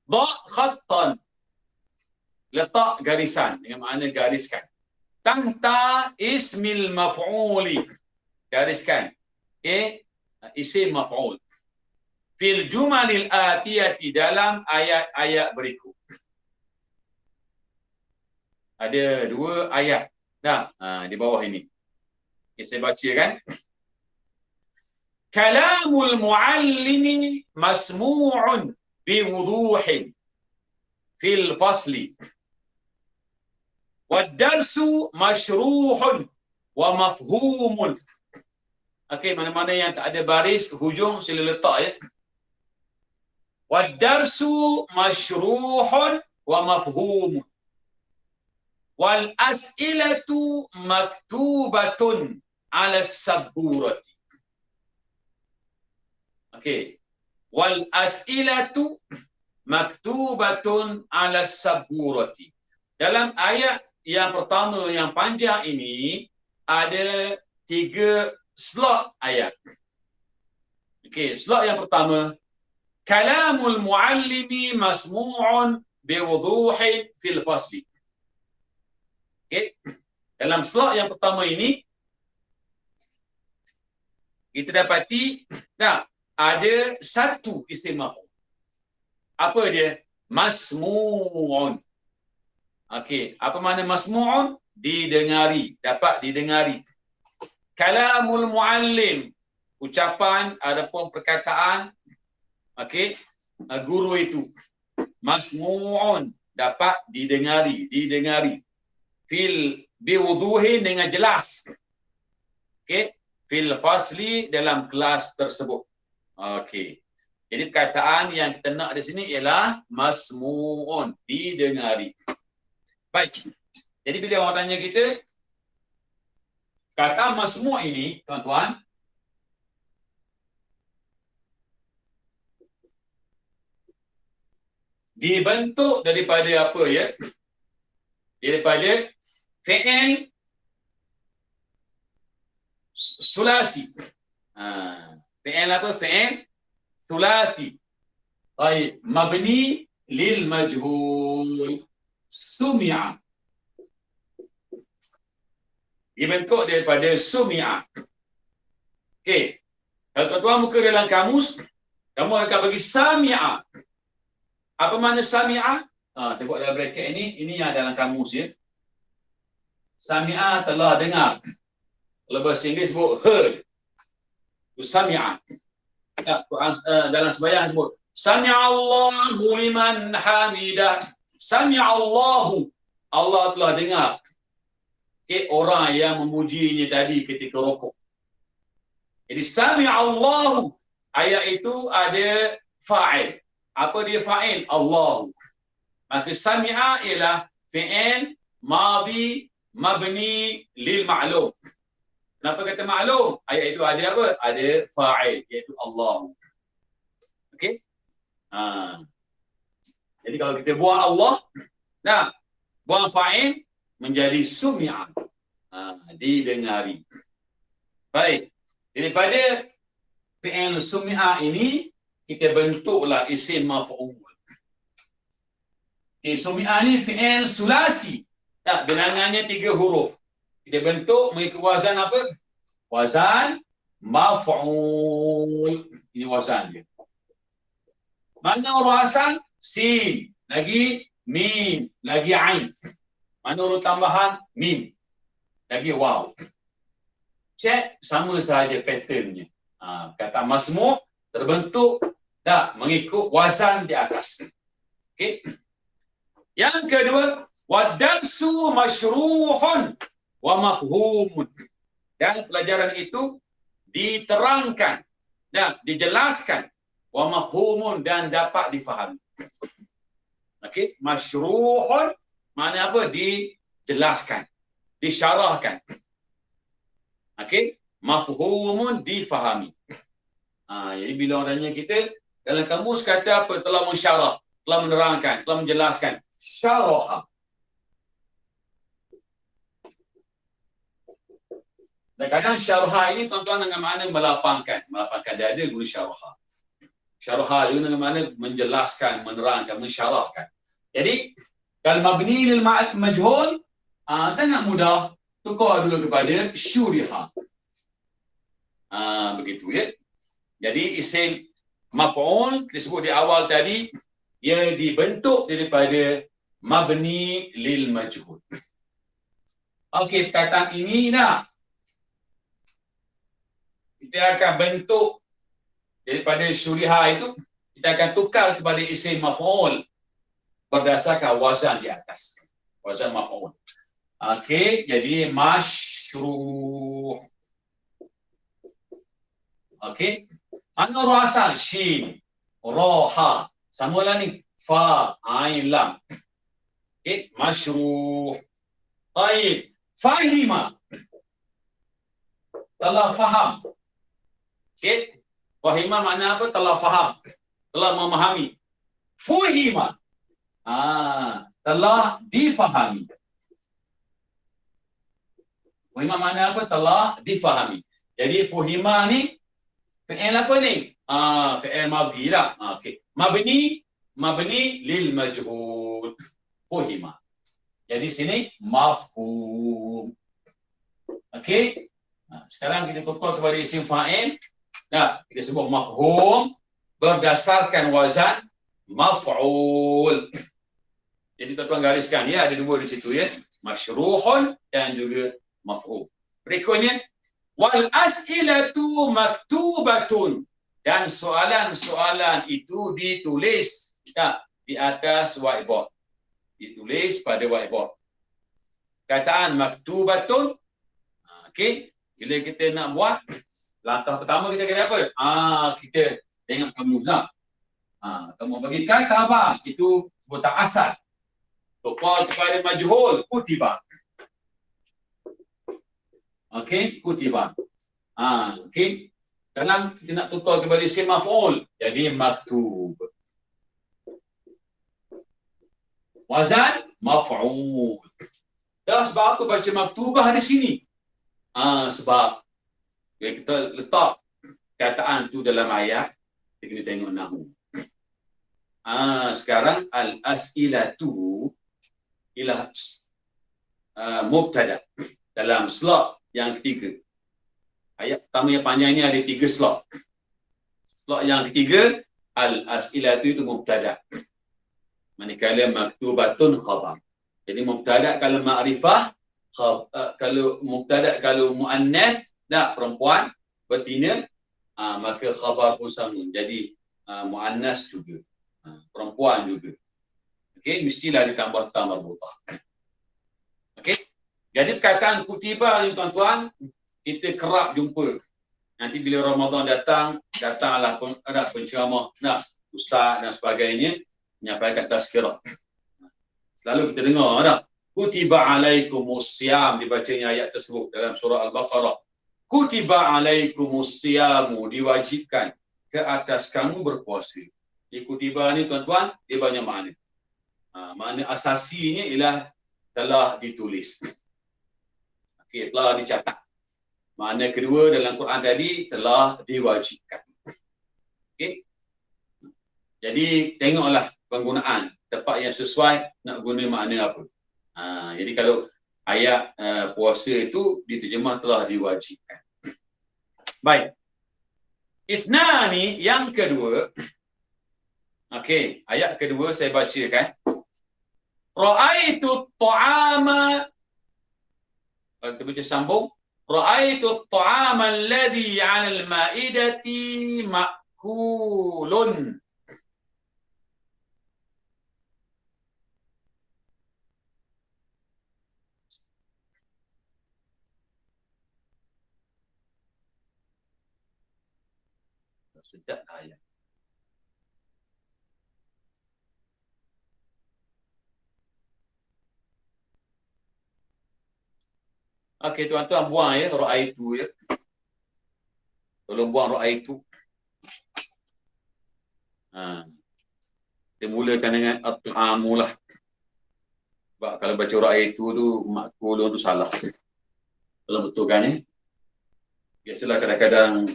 dha, khattan. Letak garisan dengan makna gariskan. Tahta ismil maf'uli. Gariskan. Okey, isim maf'ul. Fil jumalil atiyati, dalam ayat-ayat berikut. Ada 2 ayat. Dah, di bawah ini. Okay, saya baca kan. Kalamul muallimi masmu'un biwuduhin fil fasli. Wad-darsu masyruhun wa mafhumun. Okey, mana-mana yang tak ada baris ke hujung sila letak ya. Wad-darsu masyruhun wa mafhumun. Wal as'ilatu maktubatun 'ala as-sabburati. Okey. Wal as'ilatu maktubatun 'ala as-sabburati. Dalam ayat yang pertama yang panjang ini ada 3 slot ayat. Okey, slot yang pertama, kalamul muallimi masmu'un biwuduhin fil fasli. Okey. Dalam slot yang pertama ini kita dapati ada 1 isim maf'ul. Apa dia? Masmu'un. Okey, apa makna masmu'un? Didengari, dapat didengari. Kalamul muallim, ucapan ataupun perkataan guru itu. Masmu'un, dapat didengari. Fil biwuduhin, dengan jelas. Okey, fil fasli, dalam kelas tersebut. Okey. Jadi perkataan yang kita nak di sini ialah masmu'un, didengari. Baik. Jadi bila orang tanya kita, kata masmu' ini, tuan-tuan, dibentuk daripada apa ya? Daripada fi'il sulasi. Fi'il apa? Fi'il sulasi. Baik, mabni lil majhul. Sumi'a. Dibentuk daripada sumi'a. Okey. Kalau tuan-tuan buka dalam kamus, kamu akan bagi sami'a. Apa makna sami'a? Saya buat dalam bracket ini yang dalam kamus ya. Sami'a, telah dengar. Kalau bahasa Inggeris sebut heard. Itu sami'a. Dalam sembahyang sebut sami'allahu liman hamidah. Sami'allahu, Allah telah dengar. Okey, orang yang memujinya tadi ketika rukuk. Jadi sami'allahu, ayat itu ada fa'il. Apa dia fa'il? Allah. Maka sami'a ialah fi'il madhi mabni lil ma'lum. Kenapa kata ma'lum? Ayat itu ada apa? Ada fa'il, iaitu Allah. Okey? Jadi kalau kita buang Allah, buang fa'il, menjadi sumi'a. Didengari. Baik. Daripada fi'il sumi'a ini kita bentuklah isim maf'ul. Okay, sumi'a ni fi'il sulasi. Tak, bilangannya 3 huruf. Kita bentuk mengikut wazan apa? Wazan maf'ul. Ini wazan dia. Mana huruf asal? Sin. Lagi mim. Lagi ain. Mana huruf tambahan? Mim. Lagi waw. Cek sama sahaja patternnya. Kata masmu' terbentuk tak mengikut wazan di atas. Okey. Yang kedua, wadarsu masyruhun wa mafhumun. Dan pelajaran itu diterangkan dan dijelaskan wa mafhumun dan dapat difahami. Okey, masyruhun makna apa? Dijelaskan, disyarahkan. Okey, mafhumun difahami. Jadi bila orang tanya kita, dalam kamus kata apa? Telah mensyarah, telah menerangkan, telah menjelaskan. Syaraha. Dan kadang syaraha ini tuan-tuan dengan makna melapangkan. Melapangkan dada guna syaraha. Syaraha itu dengan makna menjelaskan, menerangkan, mensyarahkan. Jadi, kalau mabni lil majhul, sangat mudah. Tukar dulu kepada syuriha. Begitu ya. Jadi isim maf'ul disebut di awal tadi, ia dibentuk daripada mabni lil majhul. Okey, perkataan ini dah kita akan bentuk daripada syuriha itu, kita akan tukar kepada isim maf'ul berdasarkan wazan di atas. Wazan maf'ul. Okey, jadi masyruh. Okey. Mana huruf asal? Shin, ra, ha. Samalah ni. Fa, ain, lam. Okey, masyruh. Baik. Fahima. Telah faham. Okey. Fahima makna apa? Telah faham. Telah memahami. Fuhima. Telah difahami. Fuhima makna apa? Telah difahami. Jadi fuhima ni fi'il apa ni? Fi'il madhi lah. Okey. Mabni lil majhul. Fuhima. Jadi sini mafhum. Okey. Sekarang kita tukar kepada isim fa'il. Kita sebut mafhum berdasarkan wazan maf'ul. Jadi tuan-tuan gariskan ya, ada dua di situ ya. Masyruhun dan juga maf'ul. Berikutnya, wal as'ilatu maktubatun. Dan soalan-soalan itu ditulis di atas whiteboard. Ditulis pada whiteboard. Kataan maktubatun. Okey, bila kita nak buat, langkah pertama kita kena apa? Kita tengok kamus lah. Kamu bagikan khabar. Itu sebutan asal. Tukar kepada majhul, kutiba. Okey, kutiba. Okey. Sekarang kita nak tukar kepada isim maf'ul. Jadi maktub. Wazan maf'ul. Dah sebab apa baca maktubah di sini? Sebab kita letak kataan tu dalam ayat, kita kena tengok nahwu. Sekarang al-as'ilatu ialah mubtada dalam slot yang ketiga. Ayat pertama yang panjang ni ada 3 slot. Slot yang ketiga, al-as'ilatu itu mubtada. Manakala maktubatun khabar. Jadi mubtada kalau ma'rifah, kalau mubtada kalau muannas, perempuan, betina, maka khabar pun sama. Jadi muannas juga. Perempuan juga. Okey, mestilah ditambah ta marbutah. Okey. Jadi perkataan kutiba ni tuan-tuan, kita kerap jumpa. Nanti bila Ramadan datanglah ada penceramah, ustaz dan sebagainya menyampaikan tazkirah. Selalu kita dengar kutiba alaikumusiyam, dibacanya ayat tersebut dalam surah Al-Baqarah. Kutiba alaikumusyamu, diwajibkan ke atas kamu berpuasa. Di kutiba ni tuan-tuan, dia banyak makna. Makna asasinya ialah telah ditulis. Okey, telah dicatat. Makna kedua dalam Quran tadi telah diwajibkan. Okey. Jadi tengoklah penggunaan tepat yang sesuai nak guna makna apa. Jadi kalau ayat puasa itu diterjemah telah diwajibkan. Baik. Ithnani yang kedua. Okey, ayat kedua saya bacakan. Ra'aitu ta'ama, kalau kita baca sambung, ra'aitu ta'ama alladhi 'ala al-ma'idati ma'kulun. Sedap ayat. Okey, tuan-tuan buang ya ra'aitu ya. Tolong buang ra'aitu. Kita mulakan dengan at-ta'amu lah. Sebab kalau baca ra'aitu tu makulun tu salah. Kalau betulkan ya. Biasalah kadang-kadang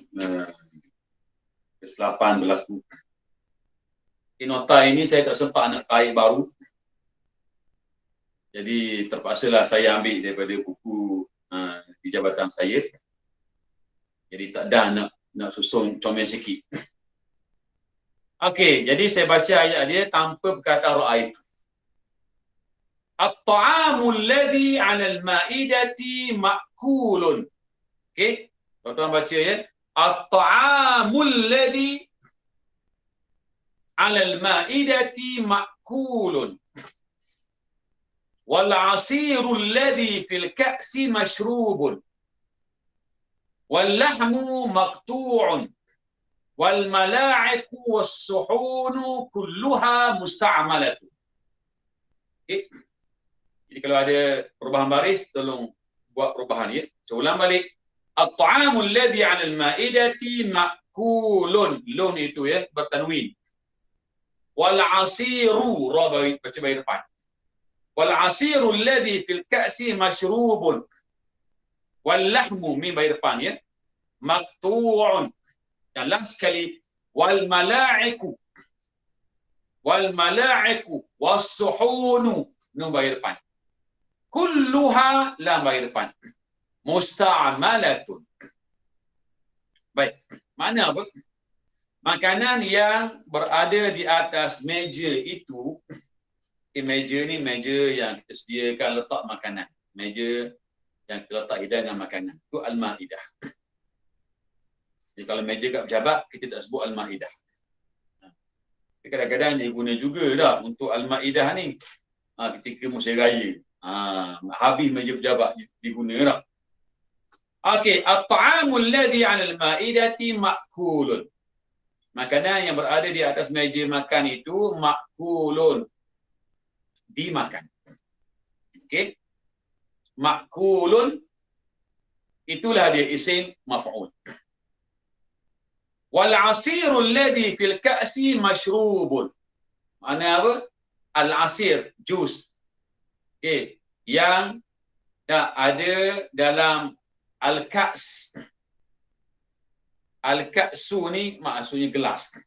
kesilapan berlaku. Nota ini saya tak sempat nak tarik baru. Jadi terpaksalah saya ambil daripada buku di jabatan saya. Jadi tak dah nak susun comel sikit. Okey, jadi saya baca ayat dia tanpa perkataan ra'aitu. At-ta'amu alladhi 'ala al-ma'idati ma'kulun. Okey, tuan-tuan baca ya. At-ta'amu alladhi 'ala al-ma'idati ma'kulun. Wal 'asiru alladhi fil ka'si mashrubun. Wal lahmu maqtu'un. Wal mala'iku was suhunu kulluha musta'malatun. Okay. Jadi kalau ada perubahan baris tolong buat perubahan ya. So ulang balik. At-ta'amu alladhi 'ala al-ma'idati ma'kulun. Lun itu ya bertanwin. Wal 'asiru ra baca bayi depan. Wal 'asiru alladhi fil ka'si mashrubun. Wal lahmu mim bayi depan ya. Maqtu'un. Dan last sekali wal mala'iku was suhunu nun bayi depan. Kulluha lam bayi depan. Musta'malatun. Baik. Mana apa? Makanan yang berada di atas meja itu, meja ni meja yang kita sediakan letak makanan. Meja yang kita letak hidangan makanan. Itu al-ma'idah. Jadi kalau meja kat pejabat, kita tak sebut al-ma'idah. Kadang-kadang dia guna juga dah untuk al-ma'idah ni. Ketika musim raya. Habis meja pejabat diguna dah. Okey, at-ta'amu alladhi 'ala al-ma'idati ma'kulun. Makanan yang berada di atas meja makan itu ma'kulun. Dimakan. Okey. Ma'kulun itulah dia isim maf'ul. Wal 'asiru alladhi fil ka'si mashrubun. Makna apa? Al-'asir, jus. Okey, yang ada dalam al-ka's. Al-ka'su ni maksudnya gelas.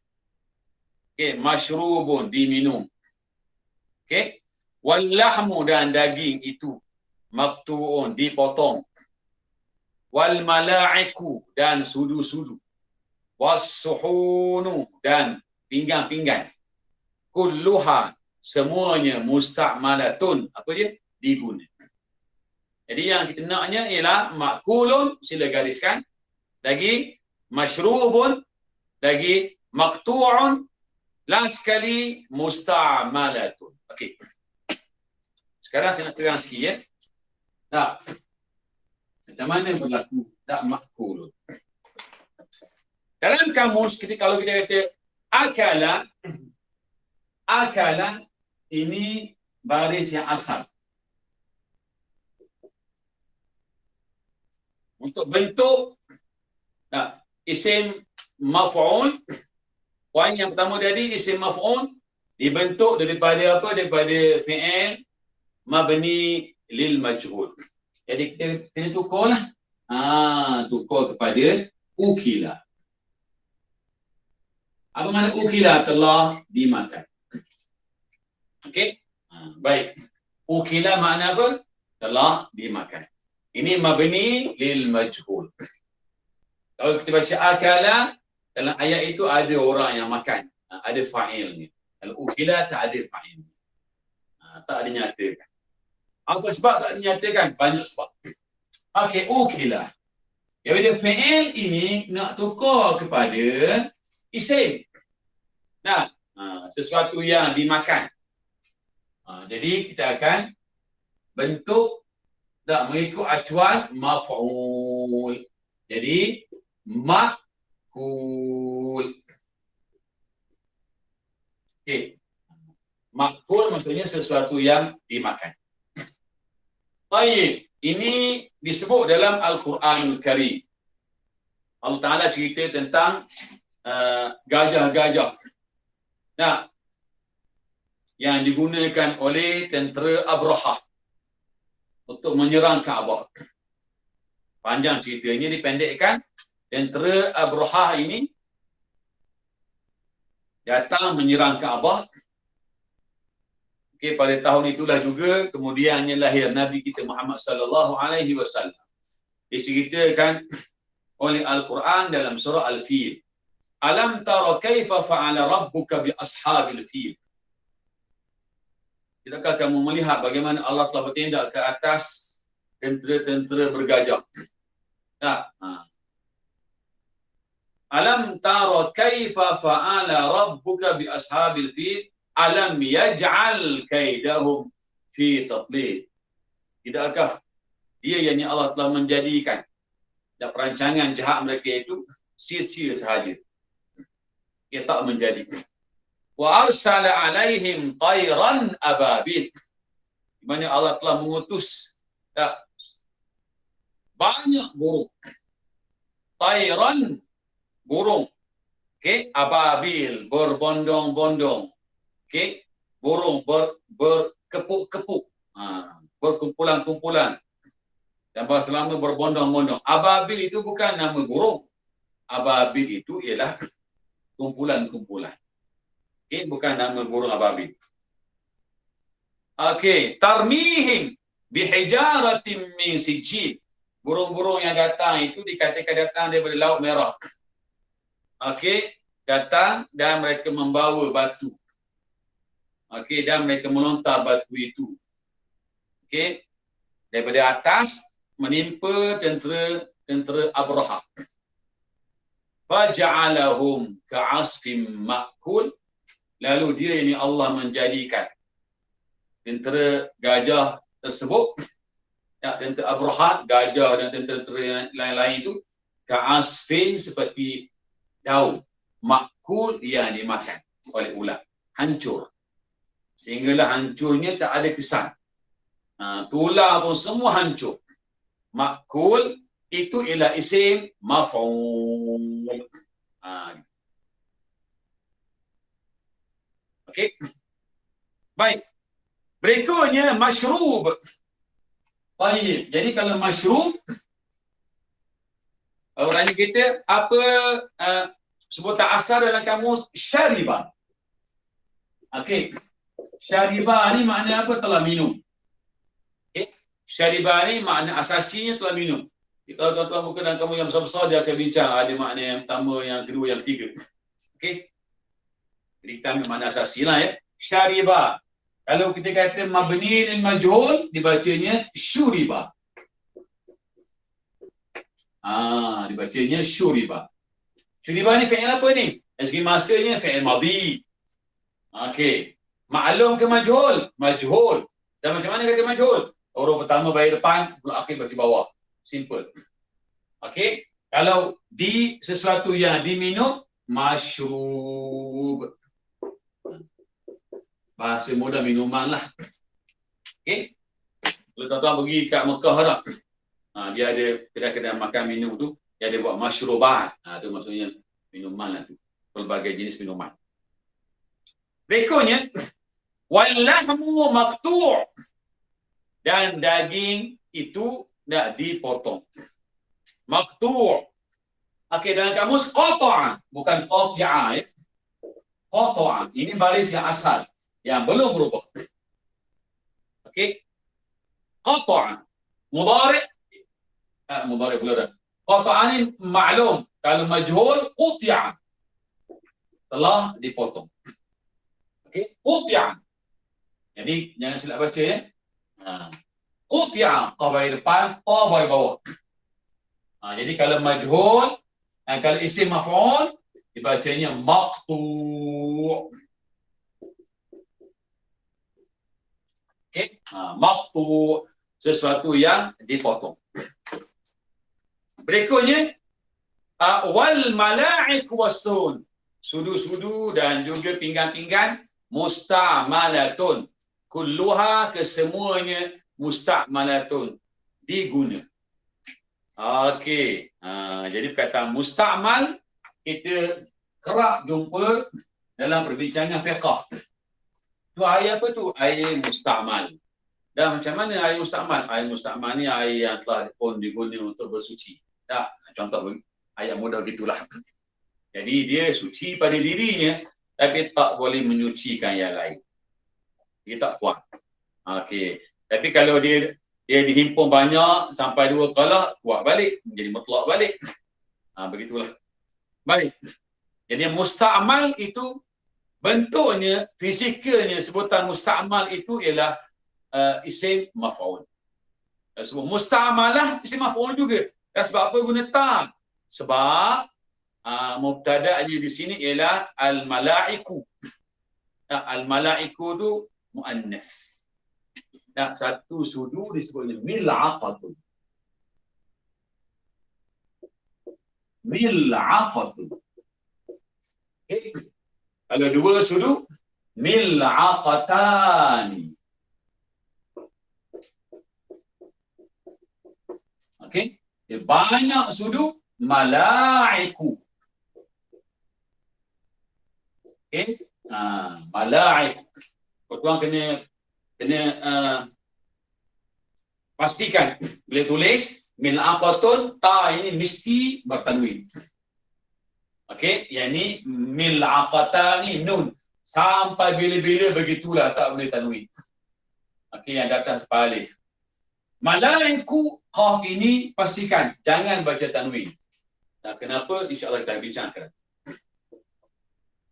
Okey, mashrubun diminum. Okey. Wal lahmu dan daging itu maqtu'un dipotong. Wal mala'iku dan sudu-sudu. Was suhunu dan pinggan-pinggan. Kulluha semuanya musta'malatun. Apa dia? Diguna. Jadi yang kita naknya ialah ma'kulun, sila gariskan. Lagi mashrubun, lagi maqtu'un, last sekali musta'malatun. Okey. Sekarang saya nak terang sikit ya. Tak. Macam mana berlaku tak ma'kulun? Dalam kamus kita kalau kita kata akala ini baris yang asal. Untuk bentuk isim maf'ul, poin yang pertama tadi isim maf'ul dibentuk daripada apa? Daripada fi'il mabni lil majhul. Jadi kita kena tukarlah Tukar kepada ukila. Apa makna ukila? Telah dimakan. Okey? Baik. Ukila makna apa? Telah dimakan. Ini mabni lil majhul. Kalau kita baca akala, dalam ayat itu ada orang yang makan. Ada fa'ilnya. Kalau ukila tak ada fa'ilnya. Tak dinyatakan. Apa sebab tak dinyatakan? Banyak sebab. Okey, ukila. Jadi fi'il ini nak tukar kepada isim. Nah, sesuatu yang dimakan. Jadi kita akan bentuk tak mengikut acuan maf'ul. Jadi makul. Okey. Makul maksudnya sesuatu yang dimakan. Baik, ini disebut dalam Al-Quranul Karim. Allah Ta'ala cerita tentang gajah-gajah. Nah, yang digunakan oleh tentera Abrahah untuk menyerang Kaabah. Panjang ceritanya, dipendekkan. Tentera Abrahah ini datang menyerang Kaabah. Okey, pada tahun itulah juga kemudiannya lahir Nabi kita Muhammad sallallahu alaihi wasallam. Diceritakan oleh Al-Quran dalam surah Al-Fil. Alam tara kaifa fa'ala rabbuka bi ashabil fil. Tidakkah kamu melihat bagaimana Allah telah bertindak ke atas tentera-tentera bergajah? Nah, alam tara kaifa fa'ala rabbuka bi ashabil fil alam yaj'al kaidahum fi tadlil. Tidakkah dia yang Allah telah menjadikan dan perancangan jahat mereka itu sia-sia sahaja. Dia tak menjadi. Wa arsala alaihim tayran ababil. Di mana Allah telah mengutus banyak burung. Tayran, burung. Okey, ababil, berbondong-bondong. Okey, burung berkepuk-kepuk. Berkumpulan-kumpulan. Dan bahasa lama berbondong-bondong. Ababil itu bukan nama burung. Ababil itu ialah kumpulan-kumpulan. Okey, bukan nama burung ababil. Okey, tarmihim bihijaratin min sijil. Burung-burung yang datang itu dikatakan datang daripada Laut Merah. Okey, datang dan mereka membawa batu. Okey, dan mereka melontar batu itu. Okey, daripada atas menimpa tentera Abrahah. Faja'alahum ka'asfim ma'kul. Lalu dia ini Allah menjadikan tentera gajah tersebut, tentera Abrahah, gajah dan tentera yang lain-lain itu, ka'asfin seperti daun, ma'kul yang dimakan oleh ulat, hancur. Sehinggalah hancurnya tak ada kesan. Tular pun semua hancur. Ma'kul itu ialah isim maf'ul. Okey. Baik. Berikutnya masyrub. Baik. Jadi kalau masyrub, orang kita apa sebutan asal dalam kamus syariba. Okey. Syariba ni makna apa? Telah minum. Okey. Syariba ni makna asasinya telah minum. Kalau tuan-tuan buka dalam kamu yang besar-besar, dia akan bincang ada makna yang pertama, yang kedua, yang ketiga. Okey. Jadi kita ambil makna asasi lah ya. Syariba. Kalau kita kata mabni lil majhul, dibacanya syuriba. Dibacanya syuriba. Syuriba ni fi'il apa ni? Dari segi masanya fi'il madhi. Okey. Maklum ke majhul? Majhul. Dan macam mana kata majhul? Huruf pertama bayi depan, huruf akhir bayi bawah. Simple. Okey. Kalau di sesuatu yang diminum, masyrub. Bahasa mudah minuman lah. Okey. Kalau tuan-tuan pergi kat Mekah tak? Dia ada kedai-kedai makan minum tu, dia ada buat masyrubat. Tu maksudnya minuman lah tu. Pelbagai jenis minuman. Berikutnya, walahmu maqtu'. Dan daging itu nak dipotong. Maqtu'. Okey, dalam kamus qata'a, bukan qati'a ya. Qata'a. Ini baris yang asal yang belum berubah. Okey. Qata'a. Mudhari' mudhari' pula dah. Qata'a ni maklum. Kalau majhul quti'a. Telah dipotong. Okey, quti'a. Jadi jangan silap baca ya. Quti'a, qa baris depan, ta baris bawah. Jadi kalau majhul, kalau isim maf'ul dibacanya maqtu'. Okey, maqtu', sesuatu yang dipotong. Berikutnya wal mala'ik wasun, sudu-sudu dan juga pinggan-pinggan musta'malatun, kulluha, kesemuanya musta'malatun, diguna. Okey, jadi perkataan musta'mal kita kerap jumpa dalam perbincangan fiqh. Tu air apa tu? Air musta'mal. Dan macam mana air musta'mal? Air musta'mal ni air yang telah pun diguna untuk bersuci. Tak, contoh ayat mudah gitulah. Jadi dia suci pada dirinya tapi tak boleh menyucikan yang lain. Dia tak kuat. Okey. Tapi kalau dia dihimpun banyak sampai 2 kalah, kuat balik, menjadi mutlak balik. Begitulah. Baik. Jadi musta'mal itu bentuknya, fizikalnya, sebutan musta'mal itu ialah isim maf'ul. Sebab musta'malah isim maf'ul juga. Dan sebab apa guna ta? Sebab mubtada'nya di sini ialah al-mala'iku. Al-mala'iku tu muannas. Satu sudu disebutnya mil'aqatun. Mil'aqatun. Okay. Kalau 2 sudu, mil'aqatani. Okey. Banyak sudu, mala'iku. Okey. Mala'iku. Tuan kena pastikan bila tulis mil'aqatun, ta ini mesti bertanwin. Okey, yang ni mil'aqatani nun. Sampai bila-bila begitulah tak boleh tanwin. Okey, yang datang alif. Mala'iku, qaf ini pastikan jangan baca tanwin. Dan kenapa? InsyaAllah kita bincangkan.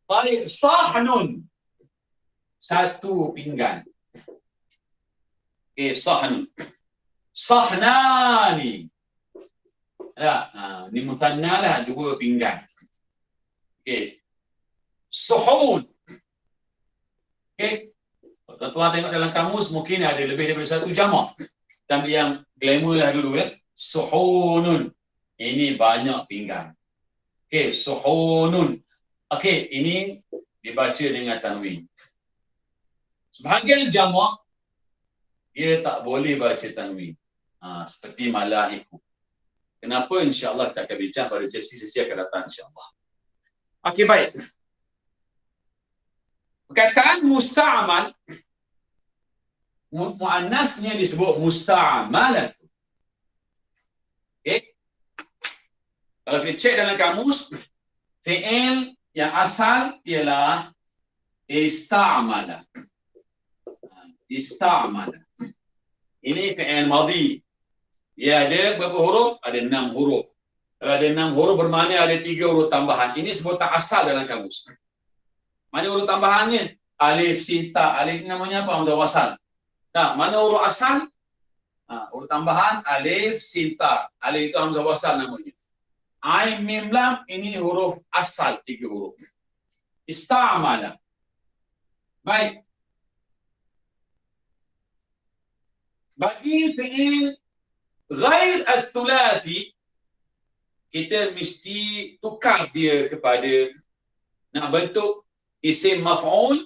Baik, sahnun. Satu pinggan. Okey, sahnun. Sahnani. Ni musanna lah, 2 pinggan. Okey. Suhun. Okey. Kalau tuan tengok dalam kamus mungkin ada lebih daripada 1 jamak. Tapi yang glamour lah dulu ya. Suhunun. Ini banyak pinggan. Okey, suhunun. Okey, ini dibaca dengan tanwin. Sebahagian jamak dia tak boleh baca tanwin. Seperti mala'iku. Kenapa? InsyaAllah kita akan bincang pada sesi-sesi akan datang insyaAllah. Okey, baik. Perkataan musta'mal, muannasnya disebut musta'malat. Okey. Kalau kita cek dalam kamus, fi'il yang asal ialah ista'mala. Ista'mala. Ini fi'il madhi. Dia ada berapa huruf? Ada 6 huruf. Kalau ada 6 huruf bermakna ada 3 huruf tambahan. Ini sebutan asal dalam kamus. Mana huruf tambahannya? Alif, sin, ta. Alif ni namanya apa? Hamzah wasal. Mana huruf asal? Huruf tambahan alif, sin, ta. Alif itu hamzah wasal namanya. Ain, mim, lam ini huruf asal 3 huruf. Ista'mala. Baik. Bagi fi'il ghair al-thulathi, kita mesti tukar dia kepada nak bentuk isim maf'ul.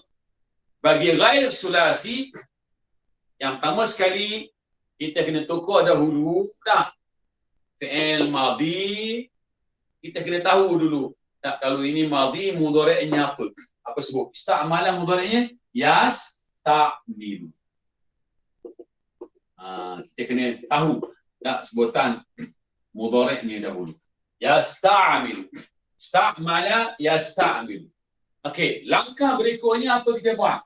Bagi ghair sulasi, yang pertama sekali kita kena tukar dahulu fi'il madhi, kita kena tahu dulu kalau ini madhi mudhari'nya apa. Apa sebut? Ista'mala mudhari'nya yasta'milu. Kita kena tahu sebutan mudhari'nya dahulu. Yasta'mil. Sta'mala yasta'mil. Okey, langkah berikutnya apa kita buat?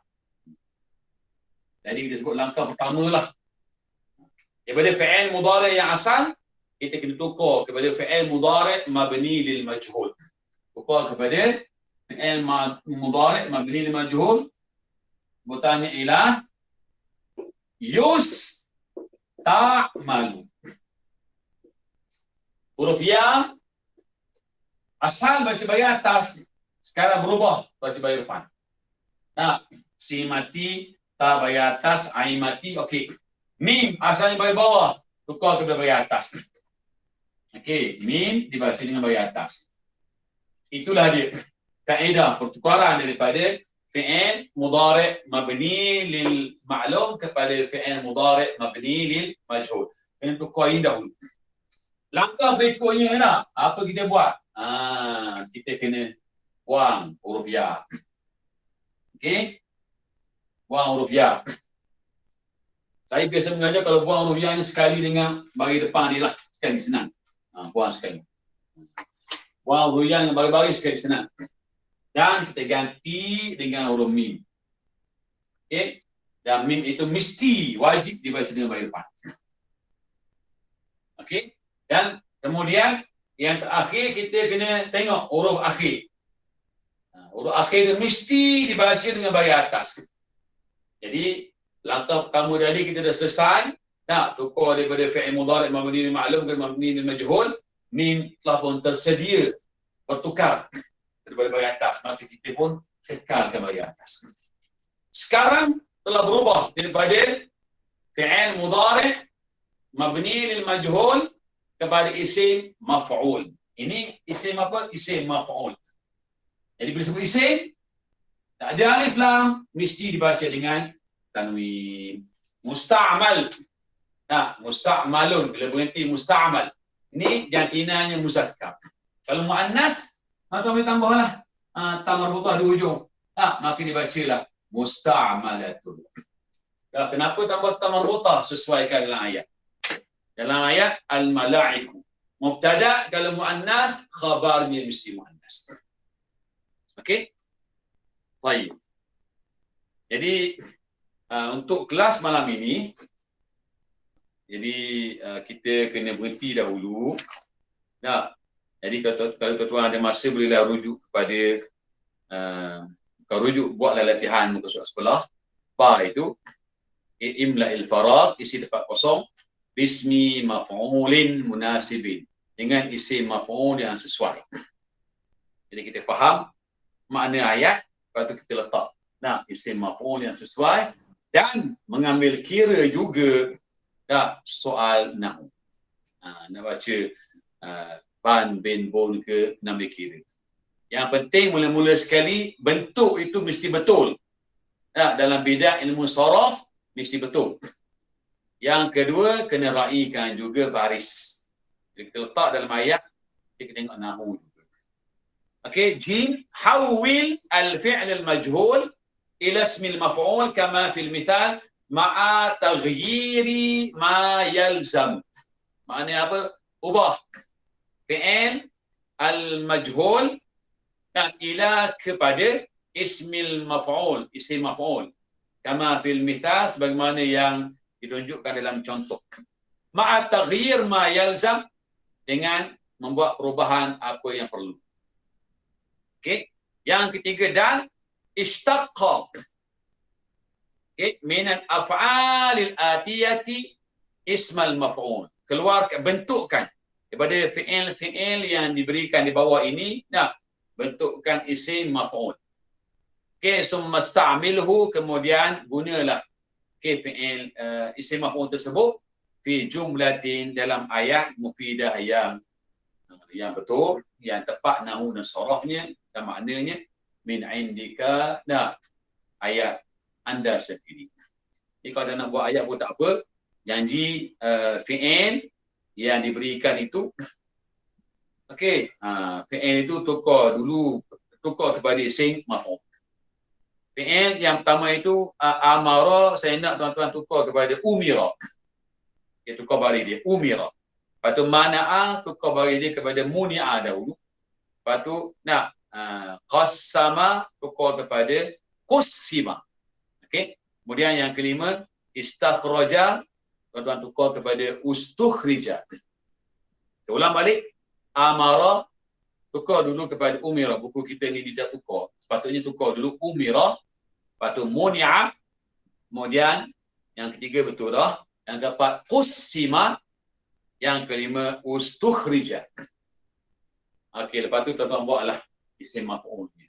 Jadi kita sebut langkah pertama lah. Daripada fi'il mudhari' yang asal, kita kena tukar kepada fi'il mudhari' mabni lil majhul. Tukar kepada fi'il mudhari' mabni lil majhul. Bertanya ila ta'malu. Huruf ya asal baca baris atas, sekarang berubah baca baris depan. Nah, sin mati, ta baris atas, ain mati, okey. Mim asalnya baris bawah, tukar kepada baris atas. Okey, mim dibaca dengan baris atas. Itulah dia kaedah pertukaran daripada fi'il mudhari' mabni lil ma'lum kepada fi'il mudhari' mabni lil majhul. Kena tukar ini dahulu. Langkah berikutnya nak, apa kita buat? Kita kena buang huruf ya. Okey? Buang huruf ya. Saya biasa mengajar kalau buang huruf ya ni sekali dengan baris depan dia lah. Sekali senang. Buang sekali. Buang huruf ya dengan baris-baris sekali senang. Dan kita ganti dengan huruf mim. Okey? Dan mim itu mesti wajib dibaca dengan baris depan. Okey? Dan kemudian yang terakhir kita kena tengok huruf akhir. Huruf akhir itu mesti dibaca dengan baris atas. Jadi langkah pertama tadi kita dah selesai. Nak tukar daripada fi'il mudhari' mabni lil ma'lum ke mabni lil majhul, mim telah pun tersedia bertukar daripada baris atas, maka kita pun kekalkan baris atas. Sekarang telah berubah daripada fi'il mudhari' mabni lil majhul kepada isim maf'ul. Ini isim apa? Isim maf'ul. Jadi bila sebut isim, tak ada alif lam, mesti dibaca dengan tanwin. Musta'mal. Musta'malun. Bila berhenti musta'mal. Ini jantinanya muzakkar. Kalau mu'annas, maka boleh tambahlah ta marbutah di ujung. Maka dibacalah musta'malatun. Kenapa tambah ta marbutah? Sesuaikan dalam ayat. Dalam ayat al-mala'iku. Mubtada kalau muannas, khabarnya mesti muannas. Okey? Baik. Jadi untuk kelas malam ini, jadi kita kena berhenti dahulu. Jadi kalau tuan-tuan ada masa, bolehlah rujuk kepada buatlah latihan muka surat sebelah. Itu imla'il farad, isi tempat kosong. Bismi maf'ulin munasibin, dengan isim maf'ul yang sesuai. Jadi kita faham makna ayat, lepas tu kita letak isim maf'ul yang sesuai dan mengambil kira juga soal nahwu. Nak baca ban, bin, bun ke, nak ambil kira. Yang penting mula-mula sekali bentuk itu mesti betul. Dalam bidang ilmu saraf mesti betul. Yang kedua, kena raikan juga baris. Jadi kita letak dalam ayat, kita tengok nahwu juga. Okey, jim, hawil al-fi'l al-majhul ila ismi al-maf'ul kama fil mithal ma'a taghyiri ma yalzam. Maknanya apa? Ubah fi'il al-majhul ila kepada ismi al-maf'ul, isim maf'ul. Kama fil mithal, sebagaimana yang ditunjukkan dalam contoh. Ma'a taghyir ma yalzam, dengan membuat perubahan apa yang perlu. Okey. Yang ketiga, dan ishtaqqa. Okey, min al-af'alil atiyati ismal maf'ul. Keluarkan, bentukkan daripada fi'il-fi'il yang diberikan di bawah ini, bentukkan isim maf'ul. Okey, summa sta'milhu, kemudian gunalah fi'il isim maf'ul tersebut fi jumlatin, dalam ayat mufidah yang betul, yang tepat nahwu dan sarafnya dan maknanya, min indika, ayat anda sendiri. Jadi kalau nak buat ayat pun tak apa, janji fi'il yang diberikan itu, okey, fi'il itu tukar kepada isim maf'ul. Fi'il yang pertama itu amara, saya nak tuan-tuan tukar kepada umira. Dia tukar balik dia, umira. Lepas tu mana'a tukar bagi dia kepada muni'a dahulu. Lepas tu qassama tukar kepada qussima. Okey. Kemudian yang kelima istakhraja, tuan-tuan tukar kepada ustukhrija. Kita ulang balik. Amara tukar dulu kepada umira. Buku kita ni tidak tukar. Sepatutnya tukar dulu umira. Lepas tu muni'a. Kemudian yang ketiga betul dah. Yang keempat qussima. Yang kelima ustukhrija. Okey, lepas tu tuan-tuan buatlah isim maf'ulnya.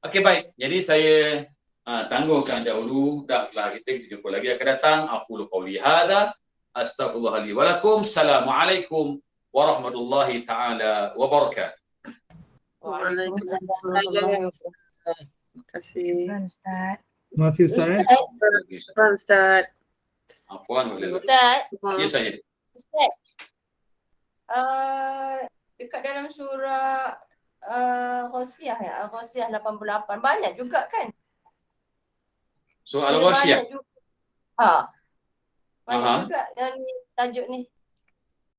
Okey, baik. Jadi saya tangguhkan dahulu. Taklah kita jumpa lagi akan datang. Aqulu qawli hadza astaghfirullah li wa lakum. Assalamualaikum warahmatullahi taala wabarakatuh. Waalaikumsalam. Terima kasih. Ustaz. Terima kasih Ustaz. Ustaz. Afwan wala. Ustaz, Ya saya. Ustaz. Dekat dalam surah Ghasiyah ya, Ghasiyah 88 banyak juga kan? So Al-Ghasyiyah. Banyak juga. Banyak juga dari tajuk ni.